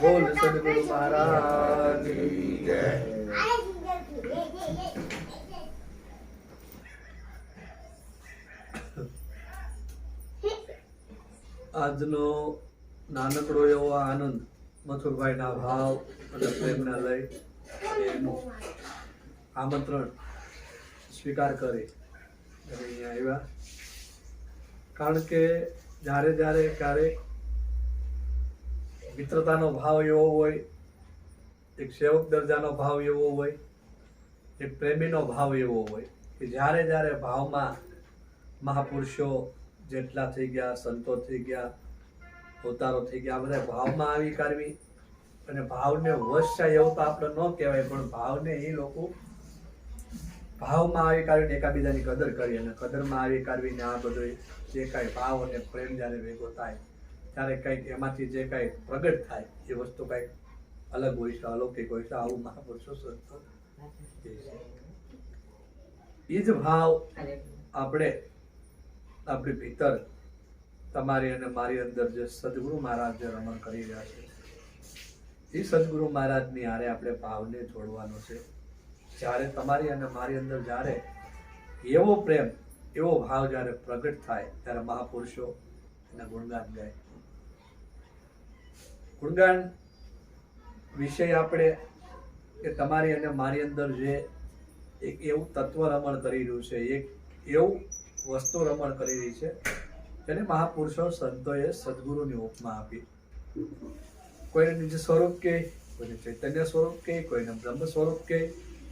બોલ સદગુરુ મહારાજ કી જય. આજનો નાનકડો એવો આનંદ મથુરભાઈના ભાવ અને પ્રેમના લઈ એનું આમંત્રણ સ્વીકાર કરી અને અહીંયા આવ્યા. કારણ કે જ્યારે જ્યારે ક્યારેક મિત્રતાનો ભાવ એવો હોય, એક સેવક દરજાનો ભાવ એવો હોય, એક પ્રેમીનો ભાવ એવો હોય કે જ્યારે જ્યારે ભાવમાં મહાપુરુષો જેટલા થઈ ગયા, સંતો થઈ ગયા, અવતારો થઈ ગયા, બધા ભાવમાં આવી કાઢવી અને ભાવને વશ થાય એવું તો આપણે ન કહેવાય, પણ ભાવને એ લોકો ભાવમાં આવી કાઢીને એકાબીજાની કદર કરી અને કદરમાં આવી કાઢવીને આ બધું જે કાંઈ ભાવ અને પ્રેમ જ્યારે ભેગો થાય ત્યારે કંઈક એમાંથી જે કાંઈ પ્રગટ થાય એ વસ્તુ કંઈક અલગ હોય છે, અલૌકિક હોય છે. આવું મહાપુરુષો સંતો એ જ ભાવ આપણે આપણી ભીતર તમારી અને મારી અંદર જે સદગુરુ મહારાજ જે રમણ કરી રહ્યા છે એ સદગુરુ મહારાજની હારે આપણે ભાવને જોડવાનો છે. જ્યારે તમારી અને મારી અંદર જ્યારે એવો પ્રેમ, એવો ભાવ જ્યારે પ્રગટ થાય ત્યારે મહાપુરુષો એના ગુણગાન ગાય. ગુણગાન વિષય આપણે કે તમારી અને મારી અંદર જે એક એવું તત્વ રમણ કરી રહ્યું છે, એક એવું વસ્તુ રમણ કરી રહી છે એને મહાપુરુષો સંતોએ સદગુરુની ઉપમા આપી. કોઈને નિજ સ્વરૂપ કહે, કોઈને ચૈતન્ય સ્વરૂપ કહે, કોઈને બ્રહ્મ સ્વરૂપ કહે,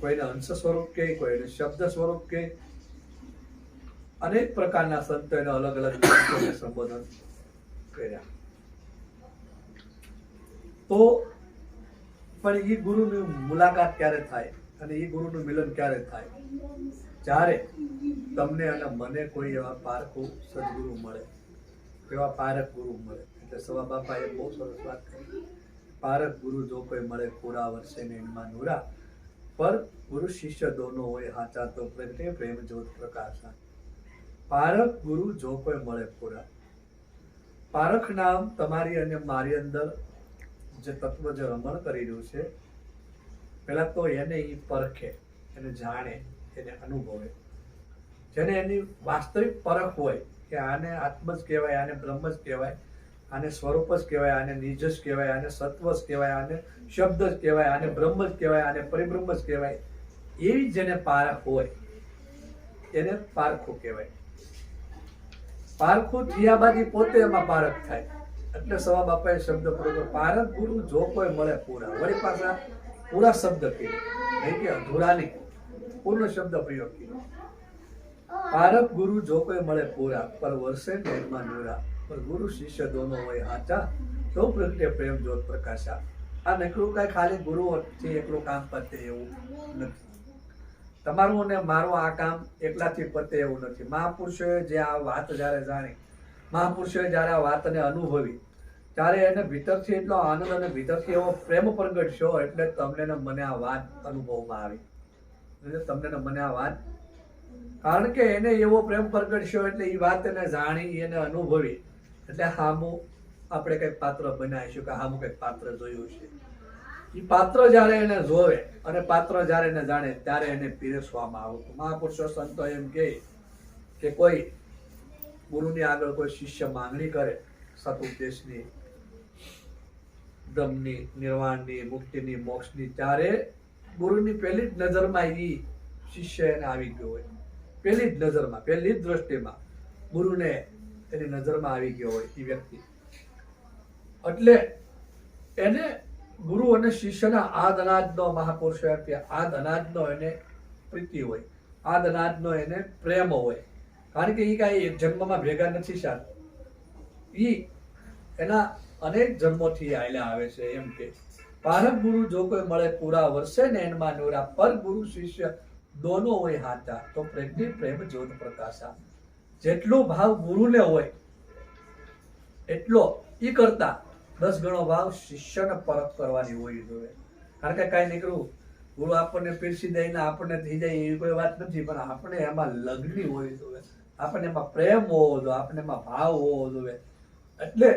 કોઈને અંશ સ્વરૂપ કહે, કોઈને શબ્દ સ્વરૂપ કહે. અનેક પ્રકારના સંતો એને અલગ અલગ સંબોધન કર્યા. તો પણ એ ગુરુની મુલાકાત ક્યારે થાય અને એ ગુરુનું મિલન ક્યારે થાય? જ્યારે તમને અને મને કોઈ એવા પારખું સદગુરુ મળે, એવા પારક ગુરુ મળે. એટલે સવા બાપાએ બહુ સરસ વાત કરી, પારક ગુરુ જો કોઈ મળે પૂરા વર્ષે ને એમાં નુરા, પર ગુરુ શિષ્ય દોનો હોય હાચા તો પ્રગટે પ્રેમ જ્યોત પ્રકાશા. પારક ગુરુ જો કોઈ મળે પૂરા. પારખ નામ તમારી અને મારી અંદર જે તત્વ જે રમણ કરી રહ્યું છે, પેલા તો એને એ પરખે, એને જાણે, એને અનુભવે. જેને એની વાસ્તવિક પરખ હોય કે આને આત્મ જ કહેવાય, આને બ્રહ્મ જ કહેવાય, આને સ્વરૂપ જ કહેવાય, આને નિજ જ કહેવાય, આને સત્વ જ કહેવાય, આને શબ્દ જ કહેવાય, આને બ્રહ્મ જ કહેવાય, આને પરિબ્રહ્મ જ કહેવાય, એવી જેને પારખ હોય એને પારખું કહેવાય. પારખું થયા બાદ ઈ પોતે એમાં પારખ થાય. એટલે સવા બાપાએ શબ્દ પ્રયોગ, પારક ગુરુ જો કોઈ મળે પૂરા. વળી પાછા પૂરા શબ્દ કીધો, નહીં કે અધૂરા નહીં, પૂર્ણ શબ્દ પ્રયોગ કીધો. પારક ગુરુ જો કોઈ મળે પૂરા, પર વર્ષે નૈનમાં નુરા, પર ગુરુ શિષ્ય દોનો હોય હાચા તો પ્રગટે પ્રેમ જ્યોત પ્રકાશા. આ નકરું કઈ ખાલી ગુરુથી એકલું કામ પતે એવું નથી. તમારું અને મારું આ કામ એકલાથી પતે એવું નથી. મહાપુરુષોએ જે આ વાત જ્યારે જાણી, મહાપુરુષોએ જ્યારે આ વાતને અનુભવી, ત્યારે એને ભીતરથી એટલો આનંદ અને ભીતરથી એવો પ્રેમ પ્રગટ્યો, એટલે તમને ને મને આ વાત અનુભવમાં આવી. તમને ને મને આ વાત, કારણ કે એને એવો પ્રેમ પ્રગટ્યો એટલે એ વાત એને જાણી, એને અનુભવી, એટલે હામું આપણે કંઈક પાત્ર બનાવીશું કે હામું કંઈક પાત્ર જોયું છે. એ પાત્ર જ્યારે એને જોવે અને પાત્ર જ્યારે એને જાણે ત્યારે એને પીરસવામાં આવતું. મહાપુરુષો સંતો એમ કે કોઈ ગુરુની આગળ કોઈ શિષ્ય માંગણી કરે સદઉપદેશની, બ્રહ્મની, નિર્વાણની, મુક્તિની, મોક્ષની, ત્યારે ગુરુની પહેલી જ નજરમાં એ શિષ્ય એને આવી ગયો હોય. પહેલી જ નજરમાં, પહેલી જ દ્રષ્ટિમાં ગુરુને એની નજરમાં આવી ગયો હોય એ વ્યક્તિ. એટલે એને ગુરુ અને શિષ્યના આદ અનાજનો મહાપુરુષો આદ અનાજનો એને પ્રીતિ હોય, આદ અનાજનો એને પ્રેમ હોય. કારણ કે એ કાંઈ એક જન્મમાં ભેગા નથી સાથ, એ એના અનેક જન્મોથી આયલા આવે છે. એમ કે પારક ગુરુ જો કોઈ મળે પૂરા વર્ષે ને એનમાં નોરા, પર ગુરુ શિષ્ય દોનો હોય હાચા તો પ્રજ્ઞે પ્રેમ જ્યોત પ્રકાશા. જેટલો ભાવ ગુરુને હોય એટલો એ કરતા 10 ગણો ભાવ શિષ્યને પરખ કરવાની હોય જોઈએ. કારણ કે કાંઈ નીકળવું ગુરુ આપણને પીરસી દઈને આપણને થઈ જાય એવી કોઈ વાત નથી, પણ આપણે એમાં લગ્ની હોવી જોઈએ, આપણને એમાં પ્રેમ હોવો જોઈએ, આપણને એમાં ભાવ હોવો જોઈએ. એટલે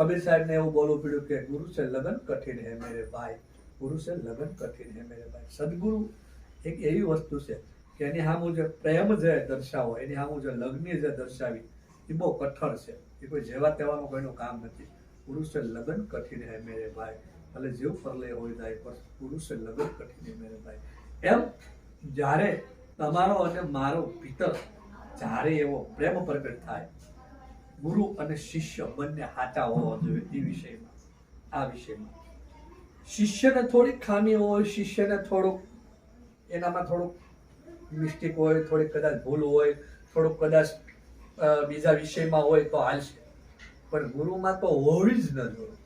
કબીર સાહેબ ને એવું બોલવું પડ્યું કે ગુરુ છે લગન કઠિન હે મેરે ભાઈ, ગુરુ છે લગન કઠિન હે મેરે ભાઈ. સદગુરુ એક એવી વસ્તુ છે કે એની સામું જે પ્રેમ જે દર્શાવો, એની સામું જે લગ્ન જે દર્શાવી, એ બહુ કઠણ છે. એ કોઈ જેવા તેવાનું કોઈનું કામ નથી. ગુરુ છે લગન કઠિન હે મેરે ભાઈ, ભલે જીવ પરલે હોય જાય પણ ગુરુ છે લગન કઠિન હે મેરે ભાઈ. એમ જ્યારે તમારો અને મારો ભીતર જ્યારે એવો પ્રેમ પ્રગટ થાય, ગુરુ અને શિષ્ય બંને હાચા હોવા જોઈએ. એ વિષયમાં, આ વિષયમાં શિષ્યને થોડીક ખામી હોય, શિષ્યને થોડુંક એનામાં થોડુંક મિસ્ટેક હોય, થોડીક કદાચ ભૂલ હોય, થોડુંક કદાચ બીજા વિષયમાં હોય તો હાલશે, પણ ગુરુમાં તો હોવી જ ન જોઈએ.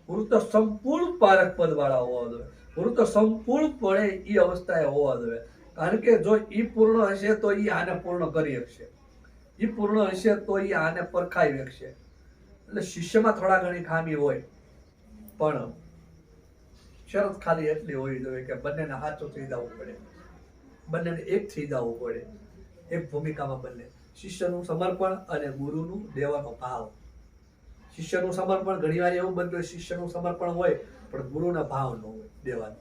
ગુરુ તો સંપૂર્ણ પારક પદ વાળા હોવા જોઈએ. ગુરુ તો સંપૂર્ણપણે એ અવસ્થાએ હોવા જોઈએ. કારણ કે જો ઈ પૂર્ણ હશે તો ઈ આને પૂર્ણ કરી શકશે, ઈ પૂર્ણ હશે તો ઈ આને પરખાઈ શકશે. એટલે શિષ્યમાં થોડા ઘણી ખામી હોય, પણ શરત ખાલી એટલી હોવી જોઈએ કે બંનેને હાથો થઈ જવું પડે, બંનેને એક થઈ જવું પડે, એક ભૂમિકામાં બંને. શિષ્યનું સમર્પણ અને ગુરુનું દેવાનો ભાવ. શિષ્યનું સમર્પણ ઘણીવાર એવું બનતું હોય, શિષ્યનું સમર્પણ હોય પણ ગુરુના ભાવ ન હોય દેવાનો,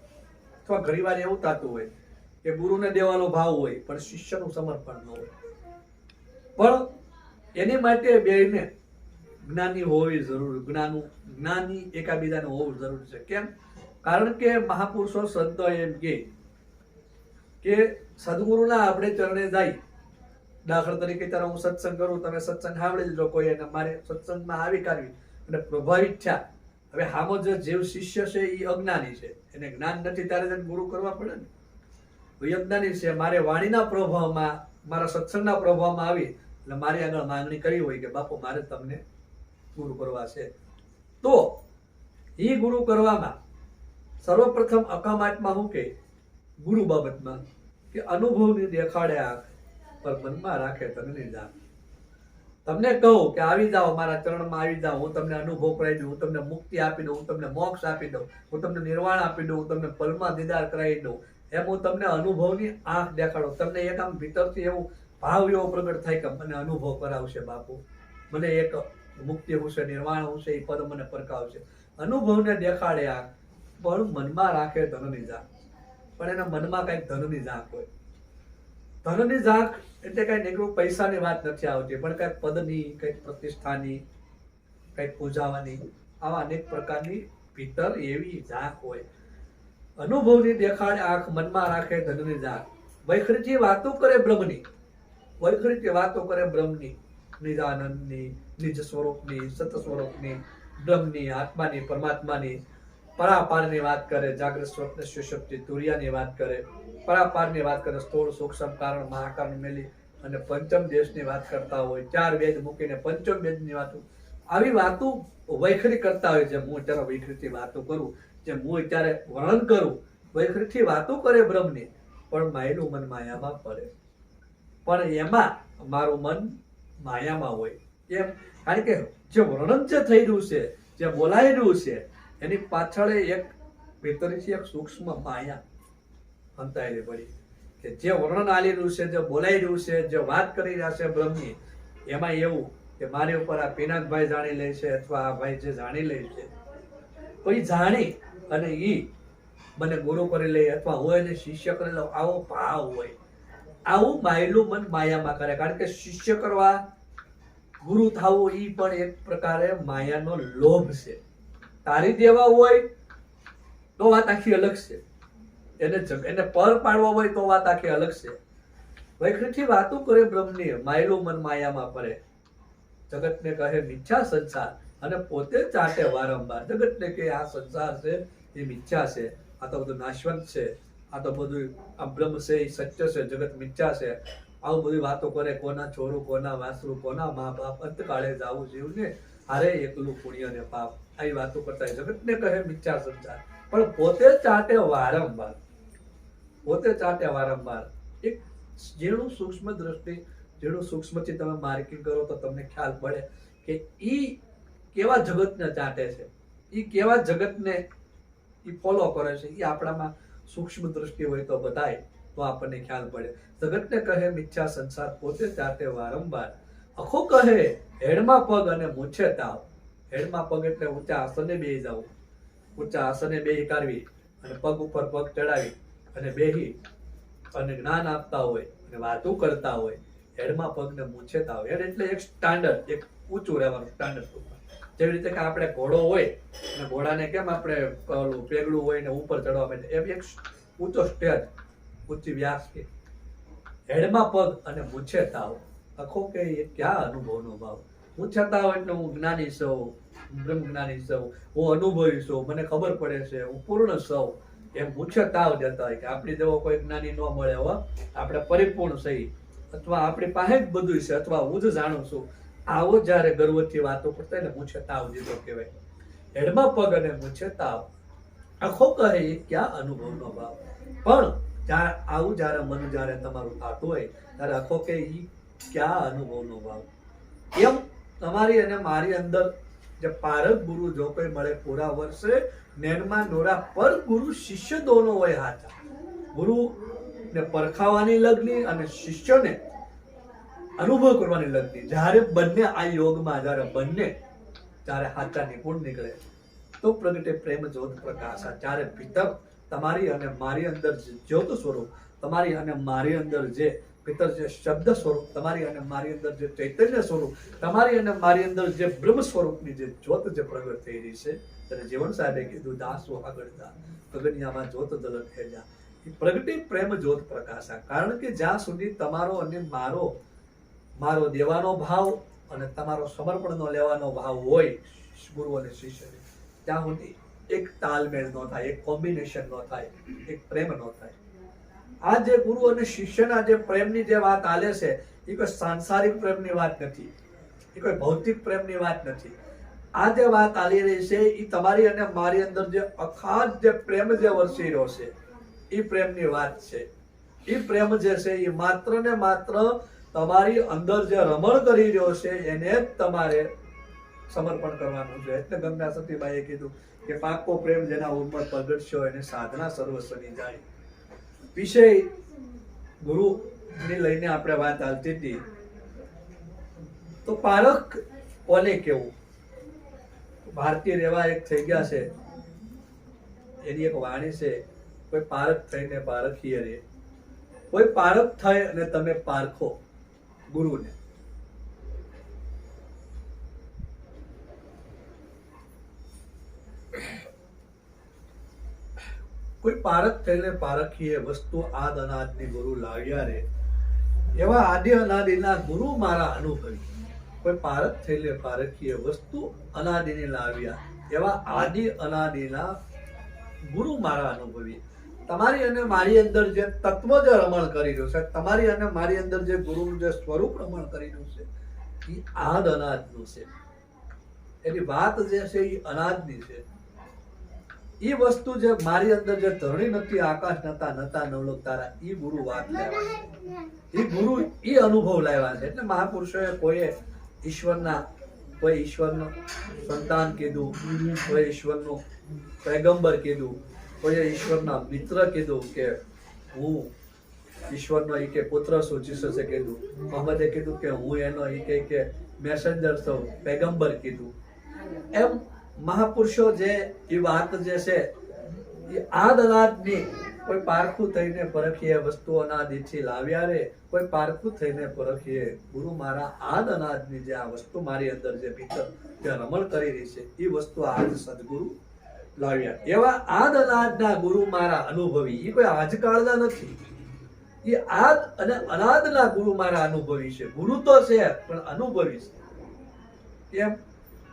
અથવા ઘણીવાર એવું થતું હોય કે ગુરુને દેવાનો ભાવ હોય પણ શિષ્યનું સમર્પણ ન હોય. પણ એની માટે બેને જ્ઞાની હોવી જરૂરી, જ્ઞાની એકાબીજાને હોવું જરૂરી છે. કેમ? કારણ કે મહાપુરુષો સંતો એમ કે સદગુરુના આપણે ચરણે જાય. દાખલા તરીકે ત્યારે હું સત્સંગ કરું, તમે સત્સંગ સાંભળી લીધો કોઈ, અને મારે સત્સંગમાં આવી કાઢવી અને પ્રભાવિત થયા. હવે હામો જે જીવ શિષ્ય છે એ અજ્ઞાની છે, એને જ્ઞાન નથી, ત્યારે તેને ગુરુ કરવા પડે ને. એ અજ્ઞાની છે, મારે વાણીના પ્રભાવમાં, મારા સત્સંગના પ્રભાવમાં આવી એટલે મારી આગળ માંગણી કરી હોય કે બાપુ મારે તમને ગુરુ કરવા છે, તો એ ગુરુ કરવામાં સર્વપ્રથમ અકામાટમાં હું કે ગુરુ બાબતમાં કે અનુભવની દેખાડે આંખ પર મનમાં રાખે તનની જાણ. તમને કહું કે આવી જાઓ મારા ચરણમાં, આવી જાઓ, હું તમને અનુભવ કરાવી દઉં, હું તમને મુક્તિ આપી દઉં, હું તમને મોક્ષ આપી દઉં, હું તમને નિર્વાણ આપી દઉં, હું તમને પલમાં દીદાર કરાવી દઉં, એમ હું તમને અનુભવની આંખ દેખાડું. તમને એક આમ ભીતરથી એવું ભાવ એવો પ્રગટ થાય કે મને અનુભવ કરાવશે બાપુ, મને એક મુક્તિ હશે, નિર્વાણ હશે, એ પદ મને પરકાવશે. અનુભવને દેખાડે આંખ પણ મનમાં રાખે ધનની ઝાંખ. પણ એના મનમાં કઈક ધનની ઝાંખ હોય. ધનની ઝાંખ એટલે કઈ નીકળું પૈસાની વાત નથી આવતી, પણ કઈક પદની, કઈક પ્રતિષ્ઠાની, કઈક પૂજાવાની, આવા અનેક પ્રકારની ભીતર એવી ઝાંખ હોય. અનુભવની દેખાડે આંખ, મનમાં રાખે ધનની ઝાંખ. વૈખરીથી વાતો કરે બ્રહ્મની, વૈખરીથી વાતો કરે બ્રહ્મની, નિજાનંદની, નિજ સ્વરૂપની, સત સ્વરૂપની, બ્રહ્મની, આત્માની, પરમાત્માની, પરાપારની વાત કરે, જાગૃત સ્વપ્ન સુષુપ્તિ તુર્યાની વાત કરે, પરાપારની વાત કરે, સ્થૂળ સૂક્ષ્મ કારણ મહાકારણ મેલી અને પંચમ દેશની વાત કરતા હોય, 4 વેદ મૂકીને પંચમ વેદની વાતો, આવી વાતો વૈખરી કરતા હોય. જેમ હું અત્યારે વૈખરીથી વાતો કરું, જેમ હું અત્યારે વર્ણન કરું, વૈખરીથી વાતો કરે બ્રહ્મની, પણ માયલું મન માયામાં પડે. પણ એમાં મારું મન માયામાં હોય. કેમ? કારણ કે જે વર્ણન જે થઈ રહ્યું છે, જે બોલાઈ રહ્યું છે, એની પાછળ એક ભીતરથી એક સૂક્ષ્મ માયા અંતાયેલી પડી, કે જે વર્ણન આલી રહ્યું છે, જે બોલાઈ રહ્યું છે, જે વાત કરી રહ્યા છે બ્રહ્મની, એમાં એવું કે મારી ઉપર આ પિનાકભાઈ જાણી લે છે, અથવા આ ભાઈ જે જાણી લે છે, તો એ જાણી અને એ મને ગુરુ કરી લે, અથવા હું એને શિષ્ય કરી લઉં, આવો ભાવ હોય. આવું માયલું મન માયામાં કરે. કારણ કે શિષ્ય કરવા, ગુરુ થવું એ પણ એક પ્રકારે માયાનો લોભ છે. તારી દેવા હોય તો વાત આખી અલગ છે, એને પર પાડવા હોય તો વાત આખી અલગ છે. વૈખરીથી વાતો કરે બ્રહ્મની, માયલું મન માયામાં પડે. જગતને કહે મિથ્યા સંસાર અને પોતે ચાટે વારંવાર. જગતને કે આ સંસાર છે એ મિથ્યા છે, આ તો બધું નાશવંત છે, આ તો બધું આ બ્રહ્મ છે એ સત્ય છે, જગત મિથ્યા છે, આવું બધી વાતો કરે. કોના છોરું, કોના વાસરું, કોના મા બાપ, અંતકાળે જાવું જીવને, હારે એકલું પુણ્ય ને પાપ, આવી વાતો કરતા જગતને કહે મિથ્યા સંસાર, પણ પોતે ચાટે વારંવાર, પોતે ચાટે વારંવાર. એક જેનું સૂક્ષ્મ દ્રષ્ટિ, જેનું સૂક્ષ્મથી તમે માર્કિંગ કરો તો તમને ખ્યાલ પડે કે ઈ કેવા જગતને ચાટે છે, ઈ કેવા જગતને ઈ ફોલો કરે છે. ઈ આપણામાં સૂક્ષ્મ દ્રષ્ટિ હોય તો બધાય તો આપણને ખ્યાલ પડે. જગતને કહે મિથ્યા સંસાર, પોતે ચાટે વારંવાર. અખો કહે હેડમાં પગ અને મૂછે તાવ. હેડમાં પગ એટલે ઊંચા આસને બેસી જવું, ઊંચા આસને બેસી કાઢવી અને પગ ઉપર પગ ચડાવી અને બેહી અને જ્ઞાન આપતા હોય અને વાતો કરતા હોય, હેડમાં પગને મૂછેતા હોય. હેડ એટલે એક સ્ટાન્ડર્ડ, એક ઊંચું રહેવાનું સ્ટાન્ડર્ડ. જેવી રીતે કે આપણે ઘોડો હોય અને ઘોડાને કેમ આપણે પેલું પેગડું હોય ને ઉપર ચડવા માટે, એમ એક ઊંચો સ્ટેજ, ઊંચી વ્યાસ કે હેડમાં પગ અને મૂછે તાવ. આખો કે એ ક્યાં અનુભવનો ભાવ. મૂછે તાવ એટલે હું જ્ઞાની છું, બ્રહ્મ જ્ઞાની છું, હું અનુભવી છું, મને ખબર પડે છે, હું પૂર્ણ છું, એમ મૂછે તાવ જતા હોય કે આપણી જેવો કોઈ જ્ઞાની ન મળે. હો આપણે પરિપૂર્ણ થઈ અથવા આપણી પાસે જ બધું છે અથવા હું જ જાણું છું, આવો જયારે ગર્વથી વાતો કરતા એટલે મૂછે તાવ દીધો કહેવાય. હેડમાં પગ અને મૂછે તાવ. આખો કહે એ ક્યાં અનુભવનો ભાવ. પણ જ્યારે આવું જયારે મન જયારે તમારું થતું હોય ત્યારે આખો કે ઈ ક્યાં અનુભવનો ભાવ. એમ તમારી અને મારી અંદર જે પારક ગુરુ જો કોઈ મળે પૂરા વર્ષે, નેનમાં નોરા પર ગુરુ શિષ્ય દોનો હોય હાચા. ગુરુ ને પરખાવાની લગની અને શિષ્યને અનુભવ કરવાની લગની. જ્યારે બંને આ યોગમાં જ્યારે હાચા નિપુણ નીકળે તો પ્રગટે પ્રેમ જ્યોત પ્રકાશ. ત્યારે ભીતર તમારી અને મારી અંદર જે જ્યોત સ્વરૂપ, તમારી અને મારી અંદર જે ભીતર જે શબ્દ સ્વરૂપ, તમારી અને મારી અંદર જે ચૈતન્ય સ્વરૂપ, તમારી અને મારી અંદર જે બ્રહ્મ સ્વરૂપની જે જ્યોત જે પ્રગટ થઈ રહી છે, ત્યારે જીવન સાહેબે કીધું દાસો આગળ દા ગગનિયામાં જ્યોત દલક હેજા. એ પ્રગટી પ્રેમ જ્યોત પ્રકાશા. કારણ કે જ્યાં સુધી તમારો અને મારો દેવાનો ભાવ અને તમારો સમર્પણનો લેવાનો ભાવ હોય ગુરુ અને શિષ્યને, ત્યાં સુધી એક તાલમેળ ન થાય, એક કોમ્બિનેશન ન થાય, એક પ્રેમ ન થાય. આ જે ગુરુ અને શિષ્યના જે પ્રેમની જે વાત આલે છે એ કોઈ સાંસારિક પ્રેમની વાત નથી, એ કોઈ ભૌતિક પ્રેમની વાત નથી. આ જે વાત આલી રહી છે એ તમારી અને મારી અંદર જે અખાધ જે પ્રેમ જે વરસી રહ્યો છે એ પ્રેમની વાત છે. એ પ્રેમ જે છે એ માત્ર ને માત્ર તમારી અંદર જે રમણ કરી રહ્યો છે એને જ તમારે સમર્પણ કરવાનું છે. એટલે ગંગા સતીબાઈએ કીધું કે પાકો પ્રેમ જેના ઉર્મત પ્રગટશો એને સાધના સર્વસ્વની જાય. વિષય ગુરુ ને લઈને આપણે વાત ચાલતી હતી. તો પારખ કોને કેવું? ભારતીય રેવા એક થઈ ગયા છે, એની એક વાણી છે, કોઈ પારખ થઈને પારખીએ રે. કોઈ પારખ થાય અને તમે પારખો ગુરુને. કોઈ પારખ થઈને પારખીએ વસ્તુ આદ અનાદની ગુરુ લાવ્યા રે. એવા આદિ અનાદિના ગુરુ મારા અનુભવી. કોઈ પારખ થઈને પારખીએ વસ્તુ અનાદિની લાવ્યા, એવા આદિ અનાદિના ગુરુ મારા અનુભવી. તમારી અને મારી અંદર જે તત્વ જે રમણ કરી રહ્યું છે, તમારી અને મારી અંદર જે ગુરુનું જે સ્વરૂપ રમણ કરી રહ્યું છે એ આદ અનાદનું છે. એની વાત જે છે એ અનાદની છે. એ વસ્તુ જે મારી અંદર જે ધરણી નથી, આકાશ નતા, નતા નવલોક તારા, એ ગુરુ વાત લાવ્યા છે. એ ગુરુ એ અનુભવ લાવ્યા છે. એટલે મહાપુરુષોએ કોઈ ઈશ્વરનું સંતાન કીધું, કોઈ ઈશ્વરનું પૈગંબર કીધું, કોઈએ ઈશ્વરના મિત્ર કીધું કે હું ઈશ્વરનો ઈ કે પુત્ર છું, જીસસે કીધું. મોહમ્મદે કીધું કે હું એનો ઈ કે મેસેન્જર છું, પૈગંબર કીધું. એમ મહાપુરુષો જે એ વાત જે છે એ આદ અનાદની. કોઈ પારખું થઈને પરખીએ વસ્તુ અનાદિથી લાવ્યા રે. કોઈ પારખું થઈને પરખીએ ગુરુ મારા આદ અનાદની જે આ વસ્તુ મારી અંદર જે ભીતર જે રમણ કરી રહી છે એ વસ્તુ આજ સદગુરુ લાવ્યા. એવા આદ અનાદના ગુરુ મારા અનુભવી. એ કોઈ આજકાળના નથી, એ આદ અને અનાદના ગુરુ મારા અનુભવી છે. ગુરુ તો છે પણ અનુભવી છે. કેમ?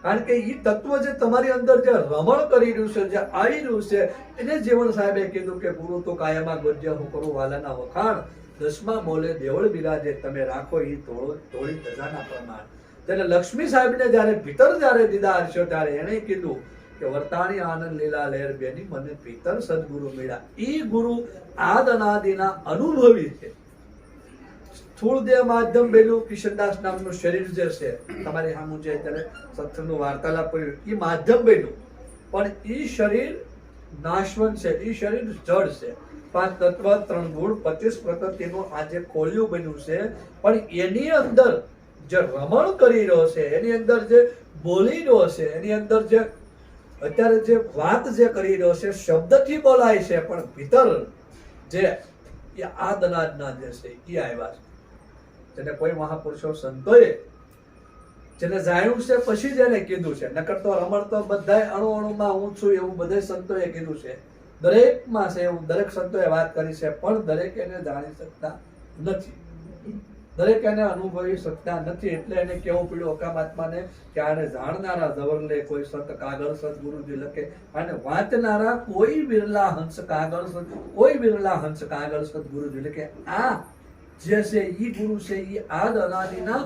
કારણ કે એ તત્વ જે તમારી અંદર જે રમણ કરી રહ્યું છે, જે આવી રહ્યું છે, એને જીવન સાહેબે કીધું કે ગુરુ તો કાયમાં ગોજ્ય હું કરું વાલાના વખાણ. દસમા બોલે દેવળ બિરાજે તમે રાખો એ તોડી ધજાના પ્રમાણ. ત્યારે લક્ષ્મી સાહેબને જયારે ભીતર જયારે દીદા હર્ષ્યો ત્યારે એને કીધું કે વર્તાણી આનંદ લીલા લહેર બેની મને ભીતર સદગુરુ મળ્યા. એ ગુરુ આદ અનાદિના અનુભવી છે. સ્થૂળ દેહ માધ્યમ બેલું કિશનદાસ નામનું શરીર જે છે તમારી સામે છે ત્યારે સત્સંગનું વાર્તાલાપ કર્યું, એ માધ્યમ બેલું, પણ એ શરીર નાશવંત છે. એ શરીર જડ છે. 5 તત્વ 3 ગુણ 25 પ્રકૃતિનું આજે ખોળિયું બન્યું છે. પણ એની અંદર જે રમણ કરી રહ્યો છે, એની અંદર જે બોલી રહ્યો છે એની અંદર જે અત્યારે જે વાત જે કરી રહ્યો છે શબ્દથી બોલાય છે, પણ ભીતર જે એ આદ અનાદના જે છે એ આવ્યા છે. જેને કોઈ મહાપુરુષો સંતોએ જેને જાણ્યું છે પછી જ એને કીધું છે. નકર તો રમણ તો બધાય અણુ અણુમાં હું છું એવું બધા સંતોએ કીધું છે. દરેકમાં છે એવું દરેક સંતોએ વાત કરી છે, પણ દરેક એને જાણી શકતા નથી, દરેક એને અનુભવી શકતા નથી. એટલે એને કેવું પડ્યું અકામાત્માને કે આને જાણનારા જવરલે કોઈ સંત કાગળ સદગુરુજી લખે, અને વાંચનારા કોઈ બિરલા હંસ કાગળ કોઈ બિરલા હંસ કાગળ સદગુરુજી લખે. આ જે છે ઈ ગુરુ છે ઈ આદ અનાદિના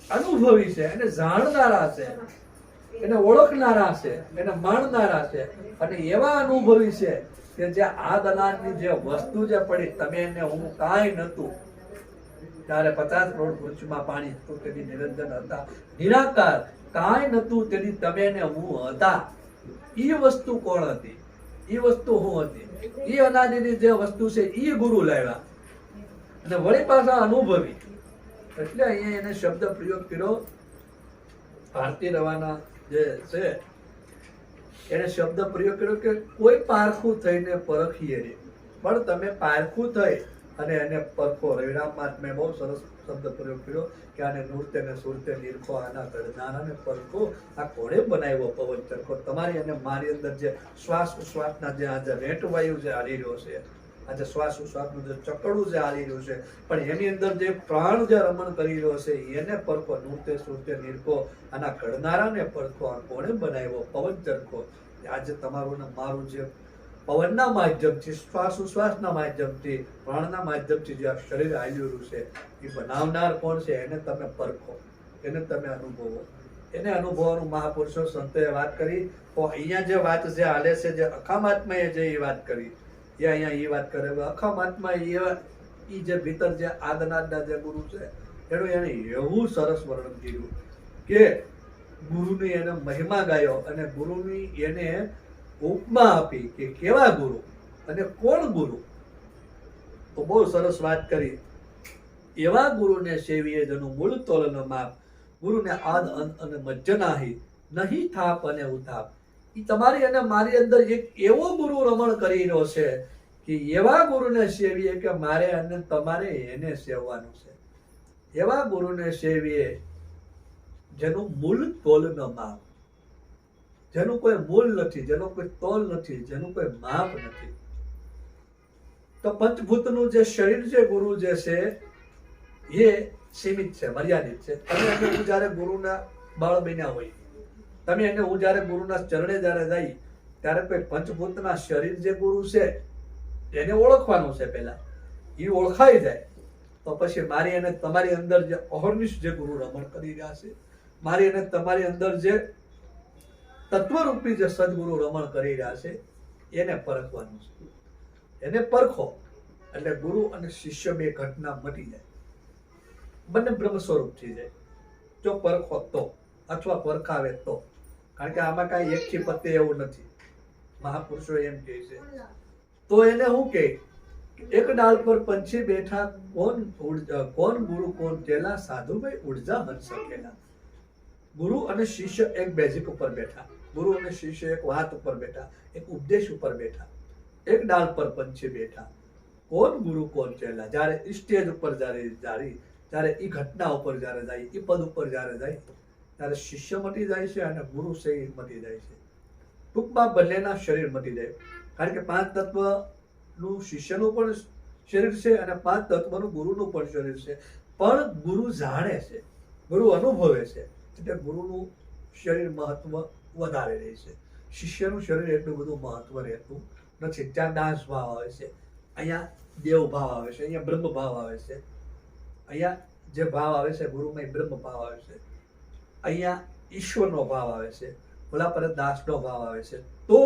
અનુભવી છે, એને જાણનારા છે, એને ઓળખનારા છે, એને માણનારા છે, અને એવા અનુભવી છે કે જે આદ અનાદની જે વસ્તુ જે પડી તમે એને હું કાંઈ નતું, ત્યારે 50 કરોડ પૃથ્વીમાં પાણી હતું તેની નિરંજન હતા, નિરાકાર કાંઈ નતું તેની તમે ને હું હતા. ઈ વસ્તુ કોણ હતી? ઈ વસ્તુ હું હતી? ઈ અનાદિની જે વસ્તુ છે ઈ ગુરુ લાવ્યા, અને વળી પાછા અનુભવી. એટલે અહીંયા એને શબ્દ પ્રયોગ કર્યો. ભારતી રવાના જે છે એને શબ્દ પ્રયોગ કર્યો કે કોઈ પારખું થઈને પરખીએ રે, પણ તમે પારખું થઈ અને એને પરખો. રવિરામમાં મેં બહુ સરસ શબ્દ પ્રયોગ કર્યો કે આને નૃત્ય ને સુરતે નિરખો, આના ઘડનારાને પરખો. આ કોણે બનાવ્યો પવન ચરખો? તમારી અને મારી અંદર જે શ્વાસ ઉશ્વાસના જે આજે રેટવાયુ જે હાલી રહ્યો છે, આજે શ્વાસ ઉશ્વાસનું જે ચકડું જે હાલી રહ્યું છે, પણ એની અંદર જે પ્રાણ જે રમણ કરી રહ્યો છે એને પરખો. નૃત્ય સુરતે નિરખો, આના ઘડનારાને પરખો. આ કોણે બનાવ્યો પવન ચરખો? આજે તમારું ને મારું જે પવનના માધ્યમથી, શ્વાસ ઉશ્વાસના માધ્યમથી, પ્રાણના માધ્યમથી જે આ શરીર હાલ્યું છે એ બનાવનાર કોણ છે? એને તમે પરખો, એને તમે અનુભવો. એને અનુભવવાનું મહાપુરુષો સંતોએ વાત કરી. તો અહીંયા જે વાત જે હાલે છે, જે અખામાત્માએ જે એ વાત કરી, એ અહીંયા એ વાત કરે. અખામાત્મા એ જે ભીતર જે આદનાદના જે ગુરુ છે એનું એને એવું સરસ વર્ણન કર્યું કે ગુરુની એને મહિમા ગાયો, અને ગુરુની એને ઉપમા આપી કે કેવા ગુરુ અને કોણ ગુરુ. તો બહુ સરસ વાત કરી. એવા ગુરુને સેવીએ જેનું મૂળ તોલ ન માપ, ગુરુને આદ અંત અને મજ્જ નાહી, નહીં થાપ અને ઉતાપ. એ તમારી અને મારી અંદર એક એવો ગુરુ રમણ કરી રહ્યો છે કે એવા ગુરુને સેવીએ કે મારે અને તમારે એને સેવવાનું છે. એવા ગુરુને સેવીએ જેનું મૂળ તોલ ન માપ, જેનું કોઈ મૂળ નથી, જેનો કોઈ તોલ નથી, જેનું કોઈ માપ નથી. તો પંચભૂતનું જે શરીર છે ગુરુ જે છે એ સીમિત છે, મર્યાદિત છે. તમે એને હું જયારે ગુરુના બાળ બન્યા હોય, તમે એને હું જયારે ગુરુના ચરણે જયારે જાય ત્યારે કોઈ પંચભૂતના શરીર જે ગુરુ છે એને ઓળખવાનું છે. પહેલા એ ઓળખાઈ જાય તો પછી મારી અને તમારી અંદર જે અહર્નિશ જે ગુરુ રમણ કરી રહ્યા છે, મારી અને તમારી અંદર જે તત્વરૂપી જે સદગુરુ રમણ કરી રહ્યા છે એને પરખવાનું છે. એને પરખો એટલે ગુરુ અને શિષ્ય બે ઘટના મટી જાય, બંને બ્રહ્મ સ્વરૂપ થઈ જાય. જો પરખો તો, અથવા પરખાવે તો. કારણ કે આમાં કાંઈ એકથી પતે એવું નથી. મહાપુરુષો એમ કહે છે. તો એને શું કહે? એક ડાળ પર પંછી બેઠા, કોણ ગુરુ કોણ ચેલા, સાધુભાઈ ઉડજા હંસ સકેલા. ગુરુ અને શિષ્ય એક બેઝિક ઉપર બેઠા, ગુરુ અને શિષ્ય એક વાત ઉપર બેઠા, એક ઉપદેશ ઉપર બેઠા. એક ડાળ પર પંછી બેઠા, કોણ ગુરુ કોણ ચેલા. જ્યારે સ્ટેજ ઉપર જ્યારે એ ઘટના ઉપર જ્યારે જાય, એ પદ ઉપર જ્યારે જાય ત્યારે શિષ્ય મટી જાય છે અને ગુરુ છે એ મટી જાય છે. ટૂંકમાં બંનેના શરીર મટી જાય. કારણ કે 5 તત્વનું શિષ્યનું પણ શરીર છે અને 5 તત્વનું ગુરુનું પણ શરીર છે. પણ ગુરુ જાણે છે, ગુરુ અનુભવે છે, એટલે ગુરુનું શરીર મહત્વ વધારે રહે છે. શિષ્યનું શરીર એટલું બધું મહત્વ રહેતું નથી. ત્યાં દાસ ભાવ આવે છે, અહીંયા દેવ ભાવ આવે છે, અહીંયા બ્રહ્મ ભાવ આવે છે. અહીંયા જે ભાવ આવે છે ગુરુમાં બ્રહ્મ ભાવ આવે છે, અહીંયા ઈશ્વરનો ભાવ આવે છે, ભલા પર દાસનો ભાવ આવે છે. તો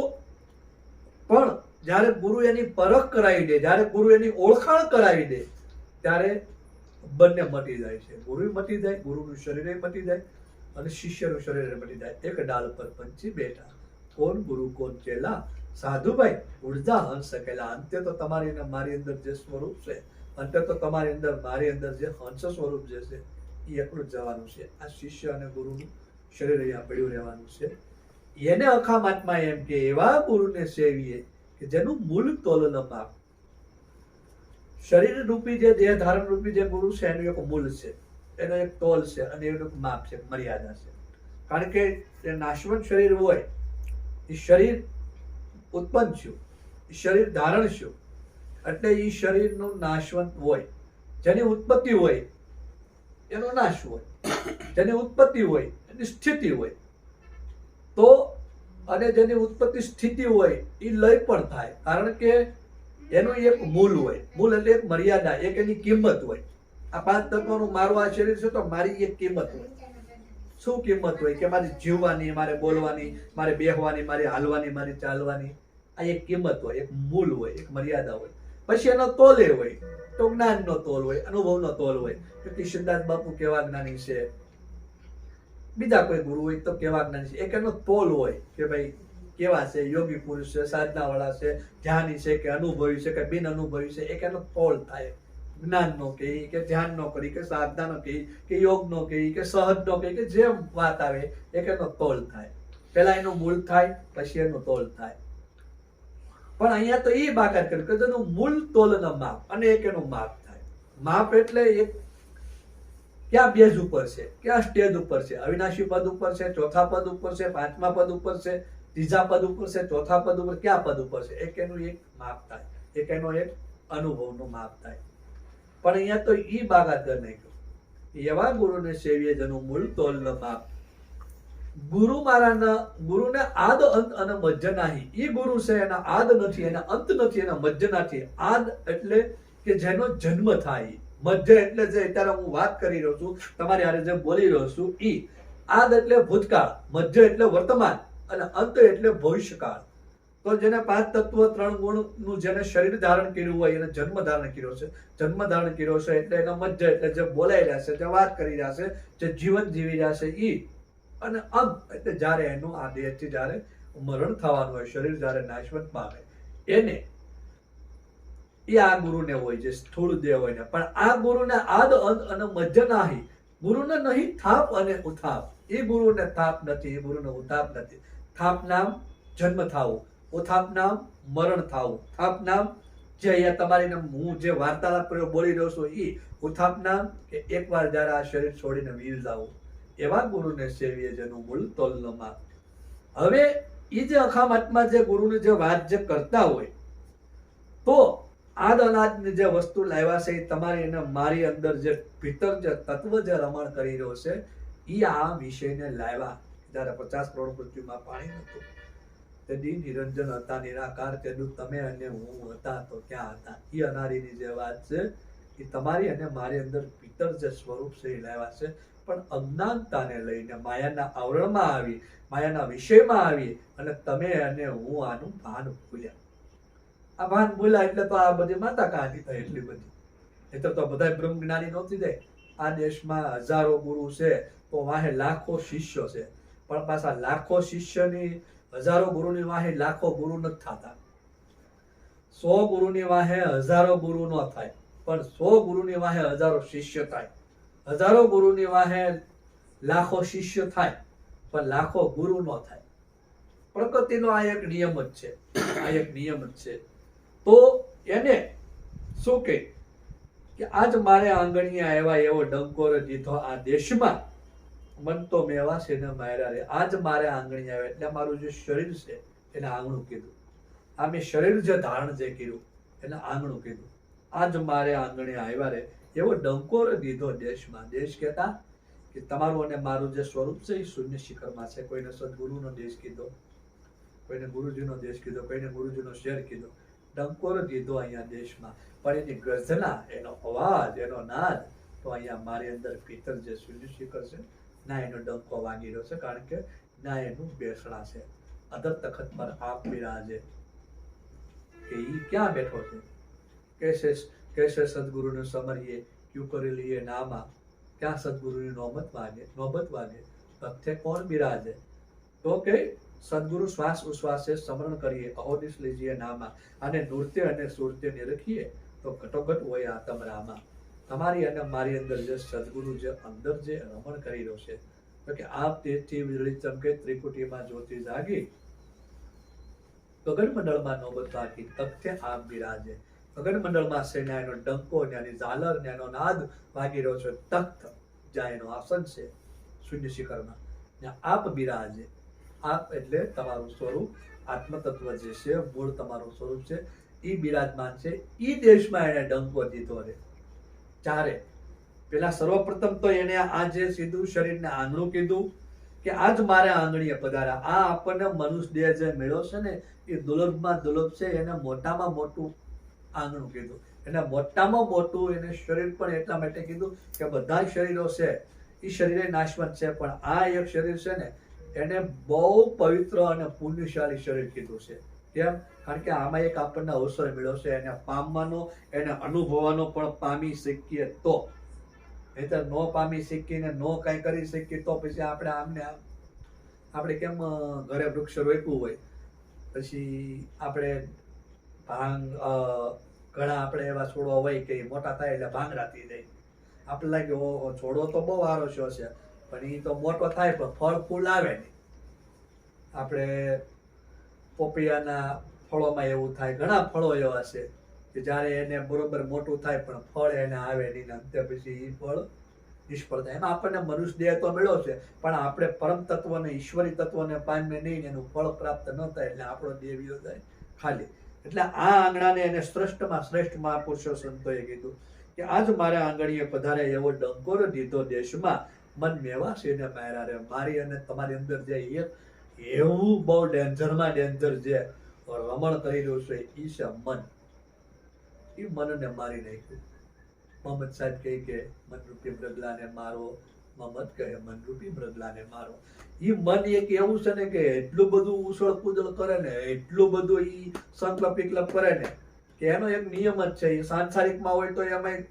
પણ જ્યારે ગુરુ એની પરખ કરાવી દે, જ્યારે ગુરુ એની ઓળખાણ કરાવી દે ત્યારે બંને મટી જાય છે. ગુરુ મટી જાય, ગુરુનું શરીર મટી જાય અને શિષ્યનું શરીર મટી જાય. એક ડાળ પર પંછી બેઠા, કોણ ગુરુ કોણ ચેલા, સાધુભાઈ ઉડજા હંસ સકેલા. અંતે તો તમારી અને મારી અંદર જે સ્વરૂપ છે, અંતે તો તમારી અંદર મારી અંદર જે હંસ સ્વરૂપ જે છે એ એકલું જ જવાનું છે. આ શિષ્ય અને ગુરુનું શરીર અહીંયા પડ્યું રહેવાનું છે. એને અખામાત્મા એમ કે એવા ગુરુને સેવીએ કે જેનું મૂળ તોલ ન માપ. શરીર રૂપી જે દેહ ધારણ રૂપી જે ગુરુ છે એનું એક મૂળ છે, એનો એક તોલ છે અને એનું એક માપ છે, મર્યાદા છે. કારણ કે જે નાશવંત શરીર હોય એ શરીર ઉત્પન્ન થયું, એ શરીર ધારણ થયું, એટલે એ શરીરનું નાશવંત હોય. જેની ઉત્પત્તિ હોય એનો નાશ હોય, જેની ઉત્પત્તિ હોય એની સ્થિતિ હોય. તો અને જેની ઉત્પત્તિ સ્થિતિ હોય એ લય પણ થાય, કારણ કે એનું એક મૂળ હોય. મૂળ એટલે એક મર્યાદા, એક એની કિંમત હોય. આ પાંચ તત્વોનું મારું આ શરીર છે તો મારી એક કિંમત હોય. શું કિંમત હોય? કે મારી જીવવાની, મારે બોલવાની, મારે બેહવાની, મારી હાલવાની, મારી ચાલવાની, આ એક કિંમત હોય, એક મૂળ હોય, એક મર્યાદા હોય. પછી એનો તોલે હોય તો જ્ઞાનનો તોલ હોય, અનુભવનો તોલ હોય. કે કિશનદાસ બાપુ કેવા જ્ઞાની છે, બીજા કોઈ ગુરુ હોય તો કેવા જ્ઞાની છે, એક એનો તોલ હોય કે ભાઈ કેવા છે, યોગી પુરુષ છે, સાધના વાળા છે, ધ્યાની છે કે અનુભવી છે કે બિન અનુભવી છે, એક એનો તોલ થાય. જ્ઞાનનો કહી કે ધ્યાનનો કરી કે સાધનાનો કહી કે યોગનો કહી કે સહજનો કહી કે જે વાત આવે એક એનો તોલ થાય. પહેલા એનું મૂળ થાય, પછી એનો તોલ થાય. પણ અહીંયા તો એ બાકાત કર્યું કે તેનું મૂળ તોલનો માપ અને એક એનું માપ થાય. માપ એટલે એક ક્યાં બેઝ ઉપર છે, ક્યાં સ્ટેજ ઉપર છે, અવિનાશી પદ ઉપર છે, ચોથા પદ ઉપર છે, પાંચમા પદ ઉપર છે, ત્રીજા પદ ઉપર છે, ચોથા પદ ઉપર, ક્યાં પદ ઉપર છે, એક એનું એક માપ થાય, એક એનો એક અનુભવનું માપ થાય. પણ અહીંયા તો ઈ બાગાત કરી નાખ્યું. એવા ગુરુને સેવીએ જેનું મૂળ તોલ માપ. ગુરુ મારાના ગુરુને આદ અંત અને મધ્ય નહીં. ઈ ગુરુ છે એના આદ નથી, એના અંત નથી, એના મધ્ય નથી. આદ એટલે કે જેનો જન્મ થાય, મધ્ય એટલે જે અત્યારે હું વાત કરી રહ્યો છું, તમારી હારે જે બોલી રહ્યો છું ઈ. આદ એટલે ભૂતકાળ, મધ્ય એટલે વર્તમાન અને અંત એટલે ભવિષ્યકાળ. તો જેને પાંચ તત્વ 3 ગુણનું જેને શરીર ધારણ કર્યું હોય એને જન્મ ધારણ કર્યો છે. જન્મ ધારણ કર્યો છે એટલે એનો મધ્ય એટલે જે બોલાઈ રહ્યા છે, જે વાત કરી રહ્યા છે, જે જીવન જીવી રહ્યા છે ઈ. અને અંત એટલે જ્યારે એનું આ દેહથી જ્યારે મરણ થવાનું હોય, શરીર જ્યારે નાશવંત પામે એને એ આ ગુરુને હોય જે સ્થૂળ દેહ હોય ને. પણ આ ગુરુને આદ અંત અને મધ્ય નહીં. ગુરુને નહીં થાપ અને ઉથાપ. એ ગુરુને થાપ નથી, એ ગુરુને ઉથાપ નથી. થાપ નામ જન્મ થાવું, ઉથાપ નામ મરણ થાવું. થાપ નામ જે અહીંયા તમારી હું જે વાર્તાલાપ બોલી રહ્યો છું એ. ઉથાપ નામ કે એકવાર જ્યારે આ શરીર છોડીને વીર જાવું. એવા ગુરુને સેવીએ જેનું મૂળ તોલ ન માપ. હવે એ જે અખામાત્મા જે ગુરુની જે વાત જે કરતા હોય તો આદ અનાજની જે વસ્તુ લાવ્યા છે એ તમારી અને મારી અંદર જે ભીતર જે તત્વ જે રમણ કરી રહ્યો છે એ આ વિષયને લાવ્યા. જ્યારે 50 કરોડ પૃથ્વીમાં પાણી નહોતું તેથી નિરંજન હતા, નિરાકાર, તેનું તમે અને હું હતા તો ક્યાં હતા. એ અનારીની જે વાત છે એ તમારી અને મારી અંદર ભીતર જે સ્વરૂપ છે એ લાવ્યા છે. પણ અજ્ઞાનતાને લઈને માયાના આવરણમાં આવી, માયાના વિષયમાં આવી અને તમે અને હું આનું ભાન ભૂલ્યા. આ ભાન ભૂલ્યા એટલે તો આ બધી માતા કહાની થઈ એટલી બધી. એટલે તો બધા બ્રહ્મ જ્ઞાની નહોતી જાય. આ દેશમાં હજારો ગુરુ છે તો વાહે લાખો શિષ્યો છે, પણ પાછા લાખો શિષ્યની હજારો ગુરુની વાહે લાખો ગુરુ નથી થતા. 100 ગુરુની વાહે હજારો ગુરુ ન થાય, પણ 100 ગુરુની વાહે હજારો શિષ્ય થાય. હજારો ગુરુની વાહે લાખો શિષ્ય થાય, પણ લાખો ગુરુ ન થાય. પ્રકૃતિનો આ એક નિયમ જ છે, આ એક નિયમ જ છે. તો એને શું કે આજ મારે આંગણીએ આવ્યા એવો ડંકોર દીધો આ દેશમાં, મન તો મેવા છે ને માયરા રે. આજ મારે આંગણી આવે એટલે મારું જે શરીર છે એને આંગણું કીધું. આ મેં શરીર જે ધારણ જે કર્યું એને આંગણું કીધું. આજ મારે આંગણે આવ્યા રે એવો ડંકોર દીધો દેશમાં. દેશ કહેતા કે તમારું અને મારું જે સ્વરૂપ છે એ શૂન્ય શિખરમાં છે. કોઈને સદગુરુનો દેશ કીધો, કોઈને ગુરુજીનો દેશ કીધો, કોઈને ગુરુજીનો શેર કીધો. ડંકોર દીધો અહીંયા દેશમાં. પણ એની ગર્જના, એનો અવાજ, એનો નાદ તો અહીંયા મારી અંદર ભીતર જે શૂન્ય શિખર છે ના એનો ડંકો વાગી રહ્યો છે. કારણ કે ના એનું બેસણા છે. અધર તખત પર આપ બિરાજે કે ઈ ક્યાં બેઠો છે? कैसे सदगुरु समरिए क्यों कर लिए नामा. ક્યાં સદગુરુની નોબત વાગે તથ્ય કોણ બિરાજે? તો કે સદગુરુ શ્વાસ ઉશ્વાસે સ્મરણ કરીએ, અહોનિશ લીજીએ નામા. અને નૃત્ય અને સુરત્ય નિરખીએ તો ઘટોઘટ હોય આતમ રામા. તમારી અને મારી અંદર જે સદગુરુ જે અંદર જે રમણ કરી રહ્યો છે તો કે આપ તેજથી વીજળી ચમકે ત્રિકુટીમાં જ્યોતિ જાગી ગગનમંડળમાં નોબત બાકી તખ્તે આપ બિરાજે. ગગનમંડળમાં સેનાનો ડંકો ત્યાંની ઝાલર ત્યાંનો નાદ વાગી રહ્યો છે. તખ્ત જ્યાં એનું આસન છે શૂન્ય શિખરમાં ત્યાં આપ બિરાજે. આપ એટલે તમારું સ્વરૂપ આત્મ તત્વ જે છે મૂળ તમારું સ્વરૂપ છે એ બિરાજમાન છે. એ દેશમાં એને ડંકો દીધો છે ચારે. પેલા સર્વપ્રથમ તો એને આ જે સીધું શરીરને આંગણું કીધું કે આજ મારે આંગણીએ પધાર્યા. આ આપણને મનુષ્ય દેહ જે મેળો છે ને એ દુર્લભમાં દુર્લભ છે. એને મોટામાં મોટું આંગણું કીધું. એને મોટામાં મોટું એને શરીર પણ એટલા માટે કીધું કે બધા શરીરો છે એ શરીરે નાશવંત છે, પણ આ એક શરીર છે ને એને બહુ પવિત્ર અને પુણ્યશાળી શરીર કીધું છે. કેમ? કારણ કે આમાં એક આપણને અવસર મળ્યો છે એને પામવાનો, એને અનુભવવાનો, પણ પામી શકીએ તો. નહીંતર નો પામી શીખીને નો કાંઈ કરી શકીએ તો પછી આપણે કેમ ઘરે વૃક્ષ રોપ્યું હોય પછી આપણે ભાંગ ઘણા આપણે એવા છોડવા હોય કે મોટા થાય એટલે ભાંગડા થઈ જાય. આપણે લાગે ઓ છોડો તો બહુ સારો છે પણ એ તો મોટો થાય પણ ફળ ફૂલ આવે નહીં. આપણે પોપિયાના ફળોમાં એવું થાય, ઘણા ફળો એવા છે કે જ્યારે એને બરોબર મોટું થાય પણ ફળ એને આવે નહીં, અંતે પછી એ ફળ નિષ્ફળ થાય. એમાં આપણને મનુષ્ય દેહ તો મળ્યો છે પણ આપણે પરમ તત્વને ઈશ્વરી તત્વને પામીએ નહીં, એનું ફળ પ્રાપ્ત ન થાય એટલે આપણો દેહ વિયો જાય ખાલી. એટલે આ આંગણાને એને શ્રેષ્ઠમાં શ્રેષ્ઠ મહાપુરુષો સંતોએ કીધું કે આજ મારા આંગણીએ પધારે એવો ડંકોરો દીધો દેશમાં મન મેવાશીને માર્યા રે. મારી અને તમારી અંદર જે એક એવું બહુ ડેન્જરમાં ડેન્જર જે રમણ કરી રહ્યું છે એ છે મન. એ મનને મારી નાખ્યું. મોહમ્મદ સાહેબ કહે કે મનરૂપી મૃગલાને મારો, મોહમ્મદ કહે મનરૂપી મૃગલાને મારો. એ મન એક એવું છે ને કે એટલું બધું ઉછળ કૂદળ કરે ને, એટલું બધું એ સંકલ્પ વિકલ્પ કરે ને કે એનો એક નિયમ જ છે. એ સાંસારિકમાં હોય તો એમાં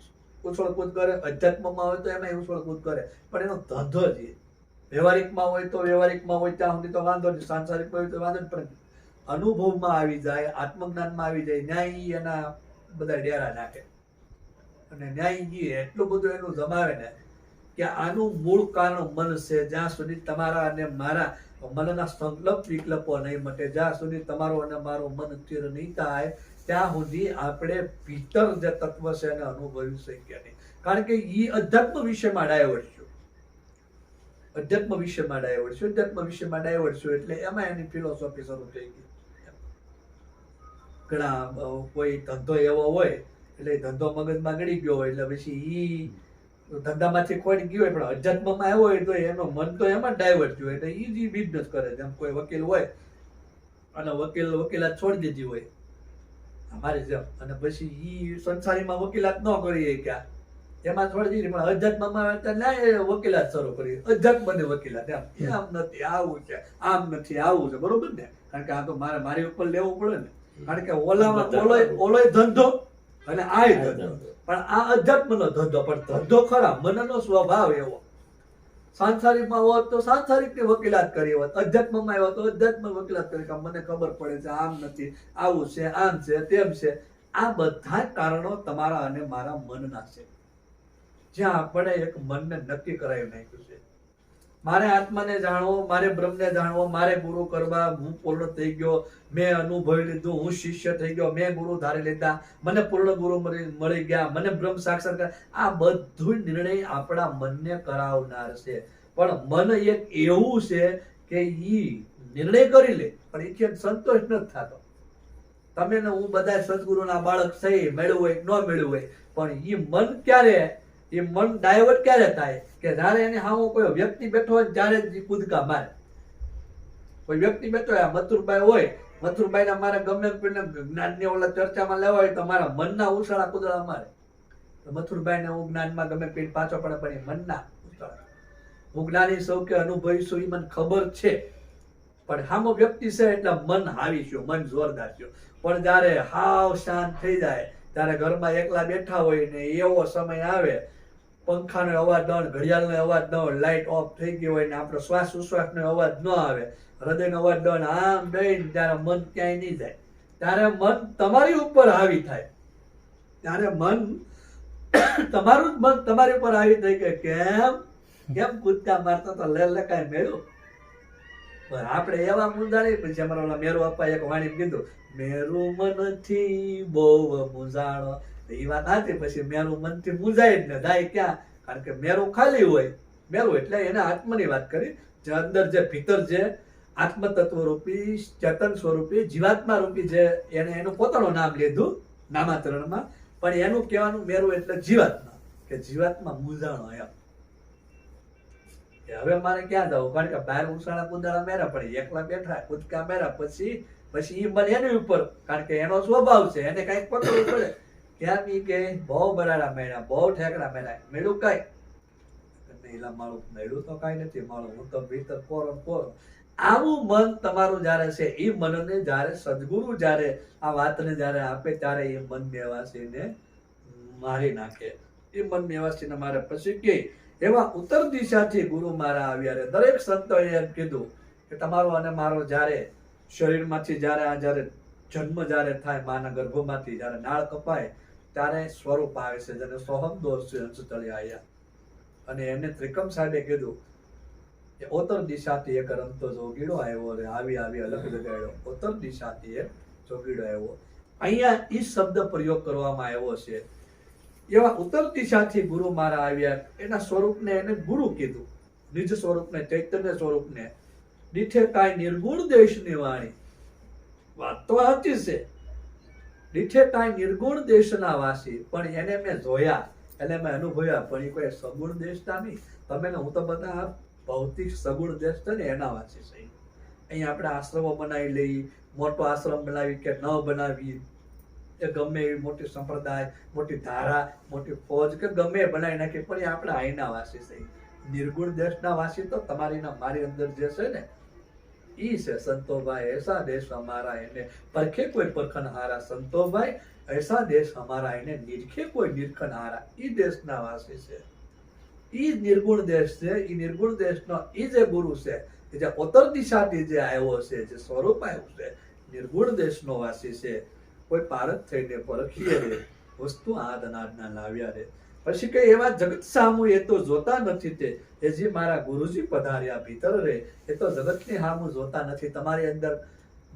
ઉછળ કૂદ કરે, અધ્યાત્મમાં હોય તો એમાં ઉછળ કૂદ કરે, પણ એનો ધંધો જ વ્યવહારિકમાં હોય તો વ્યવહારિકમાં હોય ત્યાં સુધી તો વાંધો નહીં, સાંસારિકમાં હોય તો વાંધો નહીં, પણ અનુભવમાં આવી જાય, આત્મજ્ઞાનમાં આવી જાય, ન્યાય એના બધા ડેરા નાખે. અને ન્યાયજી એટલું બધું એનું જમાવે ને કે આનું મૂળ કારણ મન છે. જ્યાં સુધી તમારા અને મારા મનના સંકલ્પ વિકલ્પો નહીં મટે, જ્યાં સુધી તમારો અને મારો મન સ્થિર નહીં થાય ત્યાં સુધી આપણે ભીતર જે તત્વ છે એને અનુભવી શકીએ નહીં. કારણ કે એ અધ્યાત્મ વિષયમાં ડાયવર્ટ છું, અધ્યાત્મ વિષયમાં ડાયવર્ટ છું, અધ્યાત્મ વિષયમાં ડાયવર્ટ છું એટલે એમાં એની ફિલોસોફી શરૂ થઈ ગઈ. ઘણા કોઈ ધંધો એવો હોય એટલે ધંધો મગજમાં ગળી ગયો હોય એટલે પછી ઈ ધંધામાંથી ખોટ ગયો હોય પણ અધ્યાત્મમાં આવ્યો હોય તો એનો મન તો એમાં ડાયવર્ટ થયો એટલે ઈ જ બિઝનેસ કરે. જેમ કોઈ વકીલ હોય અને વકીલાત છોડી દીધી હોય અમારી જેમ, અને પછી ઈ સંસારીમાં વકીલાત ન કરી ક્યાં એમાં છોડી દીધી, પણ અધ્યાત્મમાં વકીલાત શરૂ કરી, અધ્યાત્મની વકીલાત. એમ આમ નથી આવું છે, આમ નથી આવું છે, બરોબર ને? કારણ કે આ તો મારી ઉપર લેવું પડે ને, કારણ કે ઓલોય ધંધો અને આ ધંધો, પણ આ અધ્યાત્મનો ધંધો, પણ ધંધો ખરા મનનો સ્વભાવ એવો. સાંસારિકમાં હોત તો સાંસારિકની વકીલાત કરી હોત, અધ્યાત્મમાં આવ્યો તો અધ્યાત્મ વકીલાત કરી કે મને ખબર પડે છે આમ નથી, આવું છે, આમ છે, તેમ છે. આ બધા કારણો તમારા અને મારા મનના છે, જ્યાં આપણે એક મનને નક્કી કરાવી નાખ્યું છે. મારે આત્માને જાણવો, મારે બ્રહ્મને જાણવો, મારે ગુરુ કરવા, હું પૂર્ણ થઈ ગયો, મેં અનુભવી લીધું, હું શિષ્ય થઈ ગયો, મેં ગુરુ ધારી લીધા, મને પૂર્ણ ગુરુ મળી ગયા, મને બ્રહ્મ સાક્ષાત્કાર. આ બધું નિર્ણય આપણા મનને કરાવનાર છે. પણ મન એક એવું છે કે ઈ નિર્ણય કરી લે પણ એ કેમ સંતોષ નથી થતો. તમે ને હું બધા સદગુરુના બાળક થઈ, મેળવું હોય ન મેળવું હોય, પણ ઈ મન ક્યારે, એ મન ડાયવર્ટ ક્યારે થાય કે જયારે એને હામો કોઈ વ્યક્તિ બેઠો હોય ત્યારે જ કૂદકા મારે. કોઈ વ્યક્તિ બેઠો હોય, મથુરભાઈ હોય, મથુરભાઈ ના મારે ગમે જ્ઞાનની ઓલા ચર્ચામાં લેવા હોય તો મારા મનના ઉછાળા કુદળા મારે. મથુરભાઈ ને હું જ્ઞાનમાં ગમે પીઠ પાછો પડે પણ એ મનના ઉછાળા. હું જ્ઞાની સૌ કે અનુભવીશું એ મને ખબર છે, પણ હામો વ્યક્તિ છે એટલે મન હાવીશું, મન જોરદાર છે. પણ જયારે હાવ શાંત થઈ જાય ત્યારે ઘરમાં એકલા બેઠા હોય ને એવો સમય આવે, પંખાનો અવાજ ન હોય, ઘડિયાળનો અવાજ ન હોય, લાઇટ ઓફ થઈ ગઈ હોય ને આપણો શ્વાસ ઉશ્વાસનો અવાજ ન આવે, હૃદયનો અવાજ ન હોય, આમ બેન ત્યારે મન ક્યાંય નહીં જાય. ત્યારે મન તમારી ઉપર હાવી થાય, ત્યારે મન તમારું જ મન તમારી ઉપર હાવી થાય કે કેમ કેમ કૂદકા મારતો તો લે કાંઈ મેળ્યું? પણ આપણે એવા મુંજાણી. પછી અમારા ઓલા મેરુ અપ્પા એક વાણી કીધું, મેરું મનથી બહુ મુંજાણો. એ વાત હતી. પછી મેરું મનથી મુંજાય જ ને જાય ક્યાં? કારણ કે મેરું ખાલી હોય. મેરું એટલે એના આત્માની વાત કરી, જે અંદર જે ભીતર જે આત્મ તત્વ રૂપી ચેતન સ્વરૂપી જીવાત્મા રૂપી જે એને એનું પોતાનું નામ લીધું નામાચરણમાં, પણ એનું કહેવાનું મેરું એટલે જીવાત્મા, કે જીવાત્મા મૂંઝાણો એમ. હવે મારે ક્યાં જવું? કારણ કે બહાર ઉસાળા કુંદાળા મેરા પડે, એકલા બેઠા કૂદકા મેરા, પછી ઈ મને એની ઉપર, કારણ કે એનો સ્વભાવ છે, એને કઈક પકડવું પડે. ક્યાં ઈ કે બહુ બરાડા મેળ્યા, બહુ ઠેકડા મેળ્યા, મેળું કઈ એલા મારું મેળું તો કઈ નથી, મારું હું તો ભીતર પોરો. આવું મન તમારું જયારે છે, એ મનને જયારે સદગુરુ જયારે આ વાતને જયારે આપે ત્યારે એ મન મેવાસીને મારી નાખે. એ મન મેવાસીને મારે પછી કે એવા ઉત્તર દિશાથી ગુરુ મારા આવ્યા. દરેક સંતોએ એમ કીધું કે તમારો અને મારો જયારે શરીરમાંથી જયારે આ જયારે જન્મ જયારે થાય, માના ગર્ભમાંથી જયારે નાળ કપાય ત્યારે સ્વરૂપ આવે છે, જેને સોહમ દોષ છે અંશતળી આવ્યા. અને એને ત્રિકમ સાહેબે કીધું કે ઉત્તર દિશાથી એક રમતો જોગીડો આવ્યો રે, આવી અલગ જગાડ્યો. ઉત્તર દિશાથી એક જોગીડો આવ્યો. અહીંયા ઈ શબ્દ પ્રયોગ કરવામાં આવ્યો છે. એવા ઉત્તર દિશાથી ગુરુ મારા આવ્યા. એના સ્વરૂપને એને ગુરુ કીધું, નિજ સ્વરૂપને, ચૈતન્ય સ્વરૂપને. દીઠે કાંઈ નિર્ગુણ દેશની વાણી. વાત તો સાચી છે, દીઠે કાંઈ નિર્ગુણ દેશના વાસી. પણ એને મેં જોયા, એટલે મેં અનુભવ્યા, પણ એ કોઈ સગુણ દેશના નહીં. તમે ને હું તો બધા ભૌતિક સગુણ દેશ છે ને એના વાસી છે. અહીંયા આપણે આશ્રમો બનાવી લઈએ, મોટો આશ્રમ બનાવી કે ન બનાવી, એ ગમે એવી મોટી સંપ્રદાય, મોટી ધારા, મોટી ફોજ કે ગમે બનાવી નાખી, પણ એ આપણે અહીંના વાસી છે. નિર્ગુણ દેશના વાસી તો તમારી ના મારી અંદર જે છે ને ઈ છે. સંતોભાઈ એસા દેશ અમારા, એને પરખે કોઈ પરખન હારા. સંતોભાઈ એસા દેશ અમારા, એને નિરખે કોઈ નિરખન હારા. ઈ દેશના વાસી છે. ઈ નિર્ગુણ દેશ છે. ઈ નિર્ગુણ દેશનો ઈ જે ગુરુ છે, જે ઉત્તર દિશાથી જે આવ્યો છે, જે સ્વરૂપ આવ્યું છે, નિર્ગુણ દેશનો વાસી છે. કોઈ પારક થઈને પરખીએ રે, વસ્તુ આદનાદના લાવ્યા રે. પછી કે એવા જગત સામું એ તો જોતા નથી તે, એ જે મારા ગુરુજી પધાર્યા ભીતર રે, એ તો જગતની સામું જોતા નથી. તમારી અંદર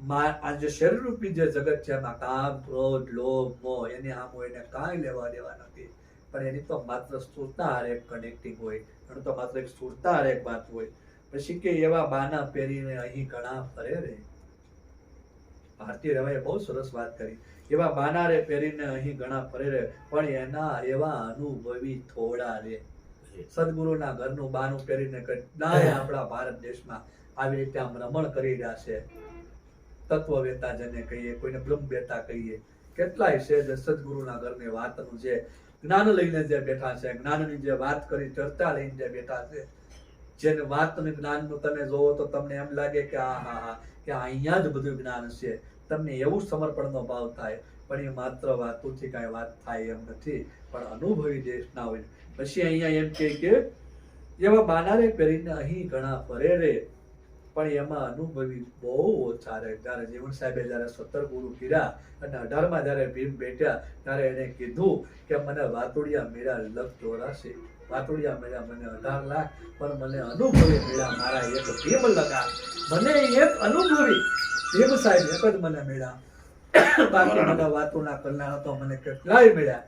આ જે શરીર રૂપી જે જગત છે, એમાં કામ, ક્રોધ, લોભ, મોહ, એની સામું એને કાંઈ લેવા દેવા નથી. પણ એની તો માત્ર સ્થૂળતા હારે એક કનેક્ટિંગ હોય, એનું તો માત્ર એક સ્થૂળતા હારે એક વાત હોય. પછી કે એવા બાના પહેરીને અહીં ઘણા ફરે રે. ભારતીય રવાએ બહુ સરસ વાત કરી. એવા બાનારે પહેરીને અહીં ઘણા ફરે રે, પણ એના એવા અનુભવી થોડા રે. સદગુરુના ઘરનું બાનું પહેરીને કેટલાય આપણા ભારત દેશમાં આવી રીતે આમ રમણ કરી રહ્યા છે. તત્વવેતા જેને કહીએ, કોઈને બ્રહ્મવેતા કહીએ, કેટલાય છે જે સદગુરુના ઘરની વાતનું જે જ્ઞાન લઈને જે બેઠા છે, જ્ઞાનની જે વાત કરી ચર્ચા લઈને જે બેઠા છે, જેને વાતનું જ્ઞાનનું તમે જોવો તો તમને એમ લાગે કે આ કે અહીંયા જ બધું જ્ઞાન છે. તમને એવું સમર્પણનો ભાવ થાય, પણ એ માત્ર વાતોથી કાંઈ વાત થાય એમ નથી, પણ અનુભવી દેશના હોય. પછી અહીંયા એમ કે એવા બાનારે પહેરીને અહીં ઘણા ફરે રે, પણ એમાં અનુભવી બહુ ઓછા રહે. જયારે જીવન સાહેબે જયારે 17 ગુરુ કર્યા અને 18માં જયારે ભીમ બેઠ્યા, ત્યારે એને કીધું કે મને વાતુડિયા મેળા લખ 84, વાતુડિયા મેળા મને 18 લાખ, પણ મને અનુભવી મેળા મારા એક ભીમ લગા. મને એક અનુભવી ભીમ સાહેબ એક જ મને મેળા, બાકી બધા વાતુના કરનારા તો મને કેટલાય મેળ્યા,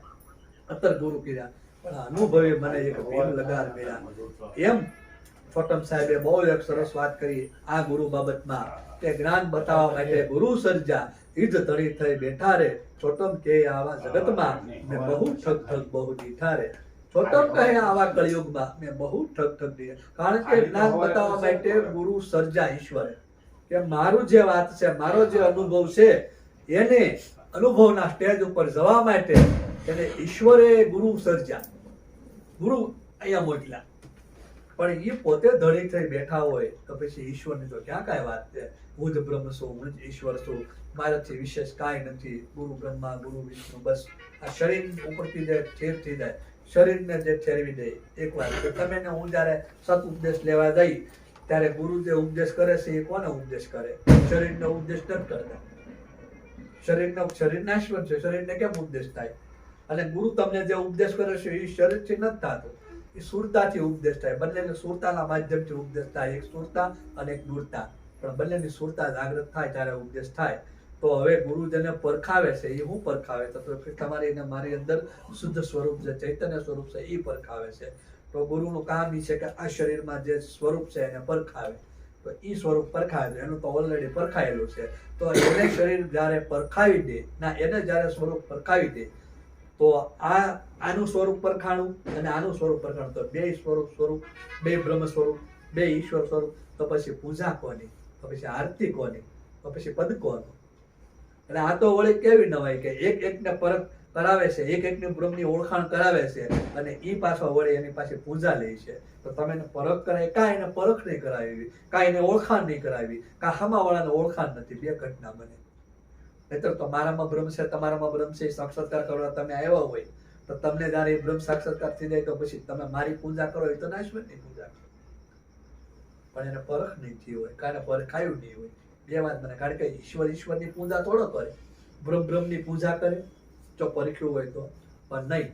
17 ગુરુ કર્યા, પણ અનુભવી મને એક ભીમ લગાર મેળા. એમ છોટમ સાહેબે બહુ એક સરસ વાત કરી આ ગુરુ બાબતમાં, કે જ્ઞાન બતાવવા માટે ગુરુ સર્જા, ઈજ ધણી થઈ બેઠા રે. છોટમ કે આવા જગતમાં મેં બહુ ઠગ ઠગ બહુ દીઠા રે. છોટમ કહે આવા કળિયુગમાં મેં બહુ ઠગ ઠગ દીધા. કારણ કે જ્ઞાન બતાવવા માટે ગુરુ સર્જા ઈશ્વરે, કે મારું જે વાત છે, મારો જે અનુભવ છે, એને અનુભવના સ્ટેજ ઉપર જવા માટે એને ઈશ્વરે ગુરુ સર્જા, ગુરુ અહીંયા મોકલ્યા. પણ એ પોતે ધણી થઈ બેઠા હોય તો પછી ઈશ્વરની તો ક્યાં કાંઈ વાત છે. હું જ બ્રહ્મ છું, હું જ ઈશ્વર છું, મારાથી વિશેષ કાંઈ નથી. ગુરુ બ્રહ્મા, ગુરુ વિષ્ણુ, બસ આ શરીર ઉપરથી જે ઠેર થઈ જાય, શરીરને જે ઠેરવી દે. એક વાર તમે ને હું જયારે સત ઉપદેશ લેવા જઈ, ત્યારે ગુરુ જે ઉપદેશ કરે છે એ કોને ઉપદેશ કરે? શરીરને ઉપદેશ નથી કરતા. શરીર નાશવંત છે, શરીરને કેમ ઉપદેશ થાય? અને ગુરુ તમને જે ઉપદેશ કરે છે એ શરીરથી નથી થતો, એ સુરતાથી ઉપદેશ થાય. બંનેને સુરતાના માધ્યમથી ઉપદેશ થાય. એક સુરતા અને એક દૂરતા, પણ બંનેની સુરતા જાગૃત થાય ત્યારે ઉપદેશ થાય. તો હવે ગુરુ જેને પરખાવે છે એ હું પરખાવે તો તમારી ને મારી અંદર શુદ્ધ સ્વરૂપ છે, ચૈતન્ય સ્વરૂપ છે, એ પરખાવે છે. તો ગુરુનું કામ એ છે કે આ શરીરમાં જે સ્વરૂપ છે એને પરખાવે. તો એ સ્વરૂપ પરખાવે છે, એનું તો ઓલરેડી પરખાયેલું છે. તો એને શરીર જ્યારે પરખાવી દે ના, એને જ્યારે સ્વરૂપ પરખાવી દે તો આનું સ્વરૂપ પરખાણું અને આનું સ્વરૂપ પરખાણું, તો બે સ્વરૂપ, બે બ્રહ્મ સ્વરૂપ, બે ઈશ્વર સ્વરૂપ. તો પછી પૂજા કોની, તો પછી આરતી કોની, તો પછી પદ કોનું? એટલે આ તો વળી કેવી નવાય કે એક એકને પરખ કરાવે છે, એક એકની બ્રહ્મની ઓળખાણ કરાવે છે અને ઈ પાછો વળી એની પાસે પૂજા લે છે. તો તમે એને પરખ કરાવી, કાંઈ એને પરખ નહીં કરાવી, કાંઈ એને ઓળખાણ નહીં કરાવી, કાં સામાવાળાને ઓળખાણ નથી. બે ઘટના બને. નહીતર તો મારામાં બ્રહ્મ છે, તમારામાં બ્રહ્મ છે, સાક્ષાત્કાર કરવા તમે આવ્યા હોય તો તમને જયારે એ બ્રહ્મ સાક્ષાત્કાર થઈ જાય તો પછી તમે મારી પૂજા કરો એ તો નાશવંતની પૂજા કરો, પણ એને પરખ નહીં થઈ હોય, કાંઈ પરખાયું નહીં હોય. બે વાત મને, કારણ કે ઈશ્વરની પૂજા થોડો કરે, બ્રહ્મની પૂજા કરે જો પરખ્યું હોય તો, પણ નહીં.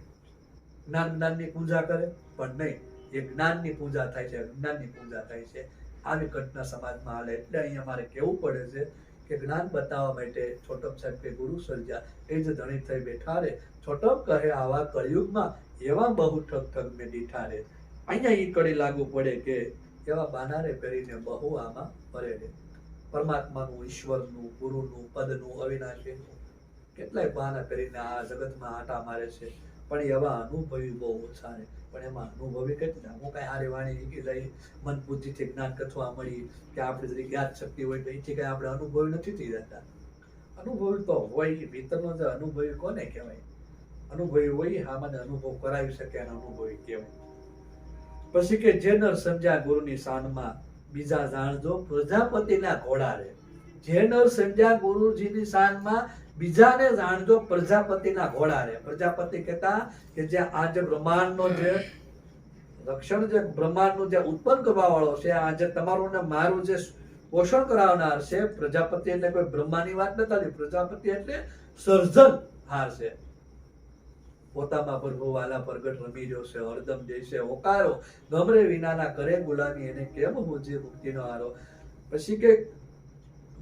જ્ઞાનની પૂજા કરે પણ નહીં. એ જ્ઞાનની પૂજા થાય છે, જ્ઞાનની પૂજા થાય છે. આવી ઘટના સમાજમાં હાલે. એટલે અહીંયા મારે કહેવું પડે છે કે જ્ઞાન બતાવવા માટે છોટમ સાહેબ કે ગુરુ સર્જા એ જ ધણી થઈ બેઠા રે. છોટમ કહે આવા કળિયુગમાં એવા બહુ ઠગ મેં દીઠા રે. અહીંયા ઈ કડી લાગુ પડે કે એવા બાનારે કરીને બહુ આમાં ભરે રે. પરમાત્માનું, ઈશ્વરનું, ગુરુનું, પદનું, અવિનાશીનું કેટલાય બહાના કરીને આ જગતમાં આટા મારે છે, પણ એવા અનુભવી બહુ ઓછા છે. પણ એમાં અનુભવી કેટલા? હું કઈ હારી વાણી વીકી જાય, મન બુદ્ધિથી જ્ઞાન કથવા મળી કે આપણી જરી યાદ શક્તિ હોય તો એથી કઈ આપણે અનુભવી નથી થઈ જતા. અનુભવી તો હોય, ભીતરનો જે અનુભવી કોને કહેવાય? અનુભવી હોય, હા મને અનુભવ કરાવી શકે અને અનુભવી કહેવાય. પછી કે જે નર સમજ્યા ગુરુની શાનમાં બીજા જાણજો પ્રજાપતિના ઘોડા રે. જે નર સમજ્યા ગુરુજીની શાનમાં બીજાને જાણજો પ્રજાપતિના ઘોડા રે. પ્રજાપતિ કહેતા કે જે આ જે બ્રહ્માંડનો જે રક્ષણ, જે બ્રહ્માંડનું જે ઉત્પન્ન કરવા વાળો છે, આ જે તમારું ને મારું જે પોષણ કરાવનાર છે, પ્રજાપતિ એટલે કોઈ બ્રહ્માની વાત નથી. પ્રજાપતિ એટલે સર્જનહાર છે. પોતામાં પ્રભુ વાલા પ્રગટ રમી રહ્યો છે, હરદમ જઈશે ઓકારો, ગમરે વિનાના કરે ગુલામી, એને કેમ હોજે મુક્તિનો હારો. પછી કે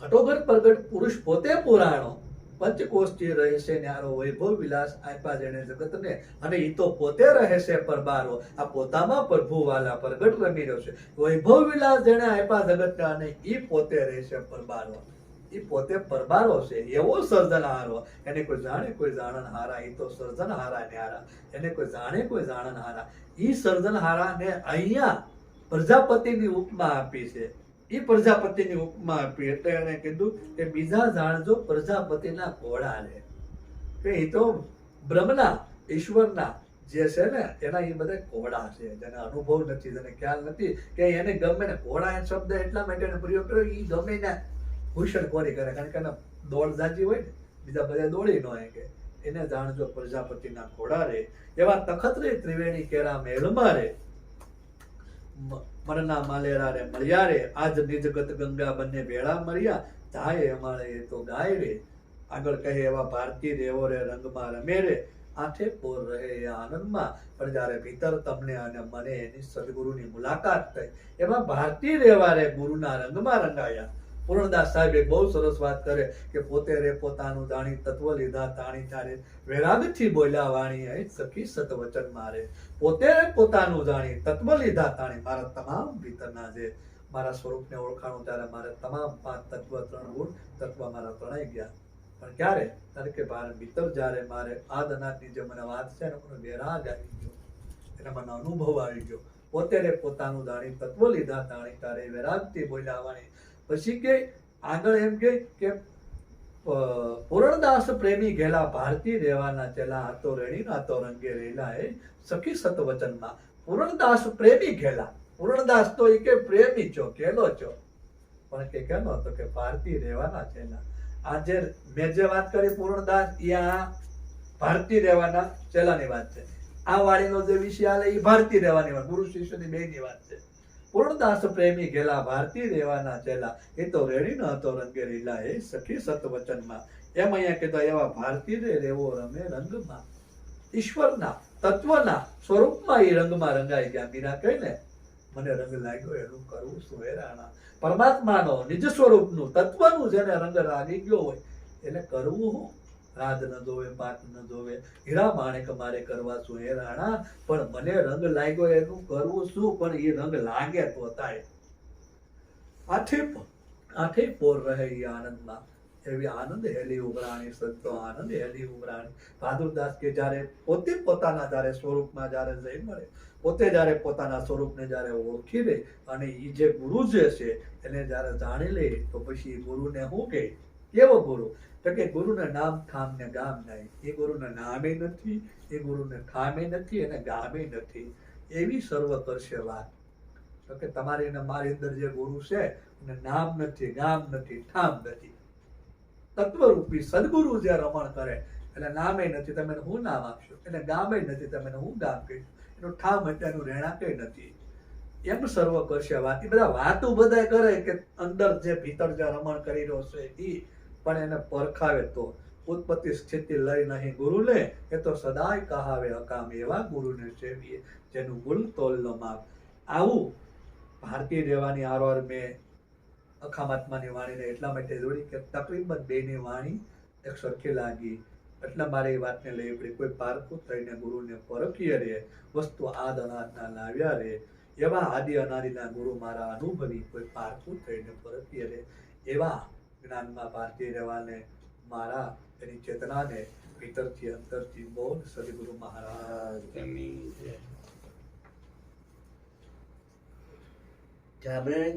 ઘટોઘટ પ્રગટ પુરુષ પોતે પુરાણો, પંચકોષથી રહે છે ન્યારો, વૈભવ વિલાસ આપ્યા જેને જગતને, અને ઈ તો પોતે રહે છે પરબારો. આ પોતામાં પ્રભુ વાલા પ્રગટ રમી રહ્યો છે, વૈભવ વિલાસ જેને આપ્યા જગતને, અને ઈ પોતે રહે છે પરબારો. એ પોતે પરબારો છે, એવો સર્જનહારો. એને કોઈ જાણે કોઈ જાણનહારા, એ તો સર્જનહારા ન્યારા. એને કોઈ જાણે કોઈ જાણનહારા. ઈ સર્જનહારાને અહીંયા પ્રજાપતિની ઉપમા આપી છે. ઈ પ્રજાપતિની ઉપમા આપી એટલે એને કીધું કે બીજા જાણજો પ્રજાપતિના ઘોડા રે. કે એ તો બ્રહ્મના, ઈશ્વરના જે છે ને એના એ બધા ઘોડા છે, જેને અનુભવ નથી, જેને ખ્યાલ નથી કે એને ગમે ને ઘોડા એ શબ્દ એટલા માટે પ્રયોગ કર્યો. એ ગમે ને ભૂષણ કોરી કરે, કારણ કે એના દોડ જાજી હોય ને, બીજા બધા દોડી ન કે એને જાણજો પ્રજાપતિના ઘોડા રે. એવા તખત રે ત્રિવેણી કેરા મેળમાં રે, મરના માલેરા રે મળ્યા રે. આજ નિજગત ગંગા બંને ભેળા મળ્યા, જાય અમારે એ તો ગાય રે. આગળ કહે એવા ભારતી રેવો રે રંગમાં રમે રે, આઠે પોર રહે એ આનંદમાં. પણ જયારે ભીતર તમને અને મને એની સદગુરુની મુલાકાત થઈ, એમાં ભારતી રેવા રે ગુરુના રંગમાં રંગાયા. પૂર્ણદાસ સાહેબ બહુ સરસ વાત કરે કે પોતે રે પોતાનું જાણી તત્વ લીધા તાણી તારે, વૈરાગથી બોલ્યા વાણી સખી સત વચન મારે. પોતે રે પોતાનું જાણી તત્વ લીધા તાણી, મારા તમામ ભીતરના જે મારા સ્વરૂપને ઓળખાણું ત્યારે મારે તમામ 5 તત્વ 3 ગુણ તત્વ મારા તણાઈ ગયા. પણ ક્યારે? ત્યારે કે ભીતર જ્યારે મારે આદ અનાદની જે મને વાત છે એનો મને વૈરાગ આવી ગયો, એને મને અનુભવ આવી ગયો. પોતે રે પોતાનું જાણી તત્વ લીધા તાણી તારે, વૈરાગથી બોલ્યા વાણી. પછી કે આગળ એમ કે પૂર્ણદાસ પ્રેમી ઘેલા, ભારતી રેવાના ચેલા, હાથો રેણી નાતો રંગે રેલા એ સખી સત વચનમાં. પૂર્ણદાસ પ્રેમી ઘેલા. પૂર્ણદાસ તો એ કે પ્રેમી છો, કેલો છો, પણ કે કેનો તો કે ભારતી રેવાના ચેલા. આજે મેં જે વાત કરી પૂર્ણદાસ એ આ ભારતી રેવાના ચેલાની વાત છે. આ વાણીનો જે વિષય આલે એ ભારતી રહેવાની વાત, ગુરુ શિષ્યની બેની વાત છે. પૂર્ણદાસ પ્રેમી ગેલા, ભારતી રહેવાના ચેલા, એ તો રેડી ન હતો રંગે રીલા એ સખી સત વચનમાં. એમ અહીંયા કહેતા એવા ભારતી રે રેવો રમે રંગમાં. ઈશ્વરના તત્વના સ્વરૂપમાં એ રંગમાં રંગાઈ ગયા. મીરા કહે ને, મને રંગ લાગ્યો એનું કરવું શું હેરાણા. પરમાત્માનો નિજ સ્વરૂપનું તત્વનું જેને રંગ લાગી ગયો હોય એને કરવું શું? રાજ ન જોવે, પાટ ન જોવે, હીરા માણેક મારે કરવા શું હેરાણા. પણ મને રંગ લાગ્યો એનું કરવું શું? પણ એ રંગ લાગે તો થાય. આઠે પોર રહે એ આનંદમાં. એવી આનંદ હેલી ઉભરાણી, સંતો આનંદ હેલી ઉભરાણી. બહાદુરદાસ કે જ્યારે પોતે પોતાના જ્યારે સ્વરૂપમાં જ્યારે જઈ મળે, પોતે જ્યારે પોતાના સ્વરૂપને જ્યારે ઓળખી લે અને એ જે ગુરુ જે છે એને જ્યારે જાણી લે તો પછી ગુરુને શું કહે? કેવો ગુરુ? તો કે ગુરુને નામ ઠામ ને ગામ નહીં. એ ગુરુને નામે નથી, એ ગુરુને ઠામે નથી અને ગામે નથી. એવી સર્વ કરશે વાત. તો કે તમારી અને મારી અંદર જે ગુરુ છે એને નામ નથી, ગામ નથી, ઠામ નથી. તત્વરૂપી સદગુરુ જે રમણ કરે એટલે નામે નથી, તમે એને હું નામ આપશો? એને ગામે નથી, તમે એને હું ગામ કહીશું? એનું ઠામ એટલે એનું રહેણાંક નથી. એમ સર્વ કરશે વાત. એ બધા વાતો બધા કરે કે અંદર જે ભીતર જે રમણ કરી રહ્યો છે એ, પણ એને પરખાવે તો ઉત્પત્તિ સ્થિતિ લઈ નહીં ગુરુ લે, એ તો સદાય કહાવે અકામ. એવા ગુરુને સેવીએ જેનું મૂળ તોલ ન માપ. આવું ભારતીય રહેવાની આરોર મેં અખામાત્માની વાણીને એટલા માટે જોડી કે તકરીબન બેની વાણી એક સરખી લાગી. એટલે મારે એ વાતને લઈ પડી. કોઈ પારખું થઈને ગુરુને પરખીએ રે, વસ્તુ આદ અનાદના લાવ્યા રે. એવા આદિ અનાદિના ગુરુ મારા અનુભવી, કોઈ પારખું થઈને પરખીએ રે. એવા જ્ઞાનમાં ભારતીય રહેવાને મારા એની ચેતનાને ભીતરથી અંતરથી બોલ સદગુરુ મહારાજ. જામનગર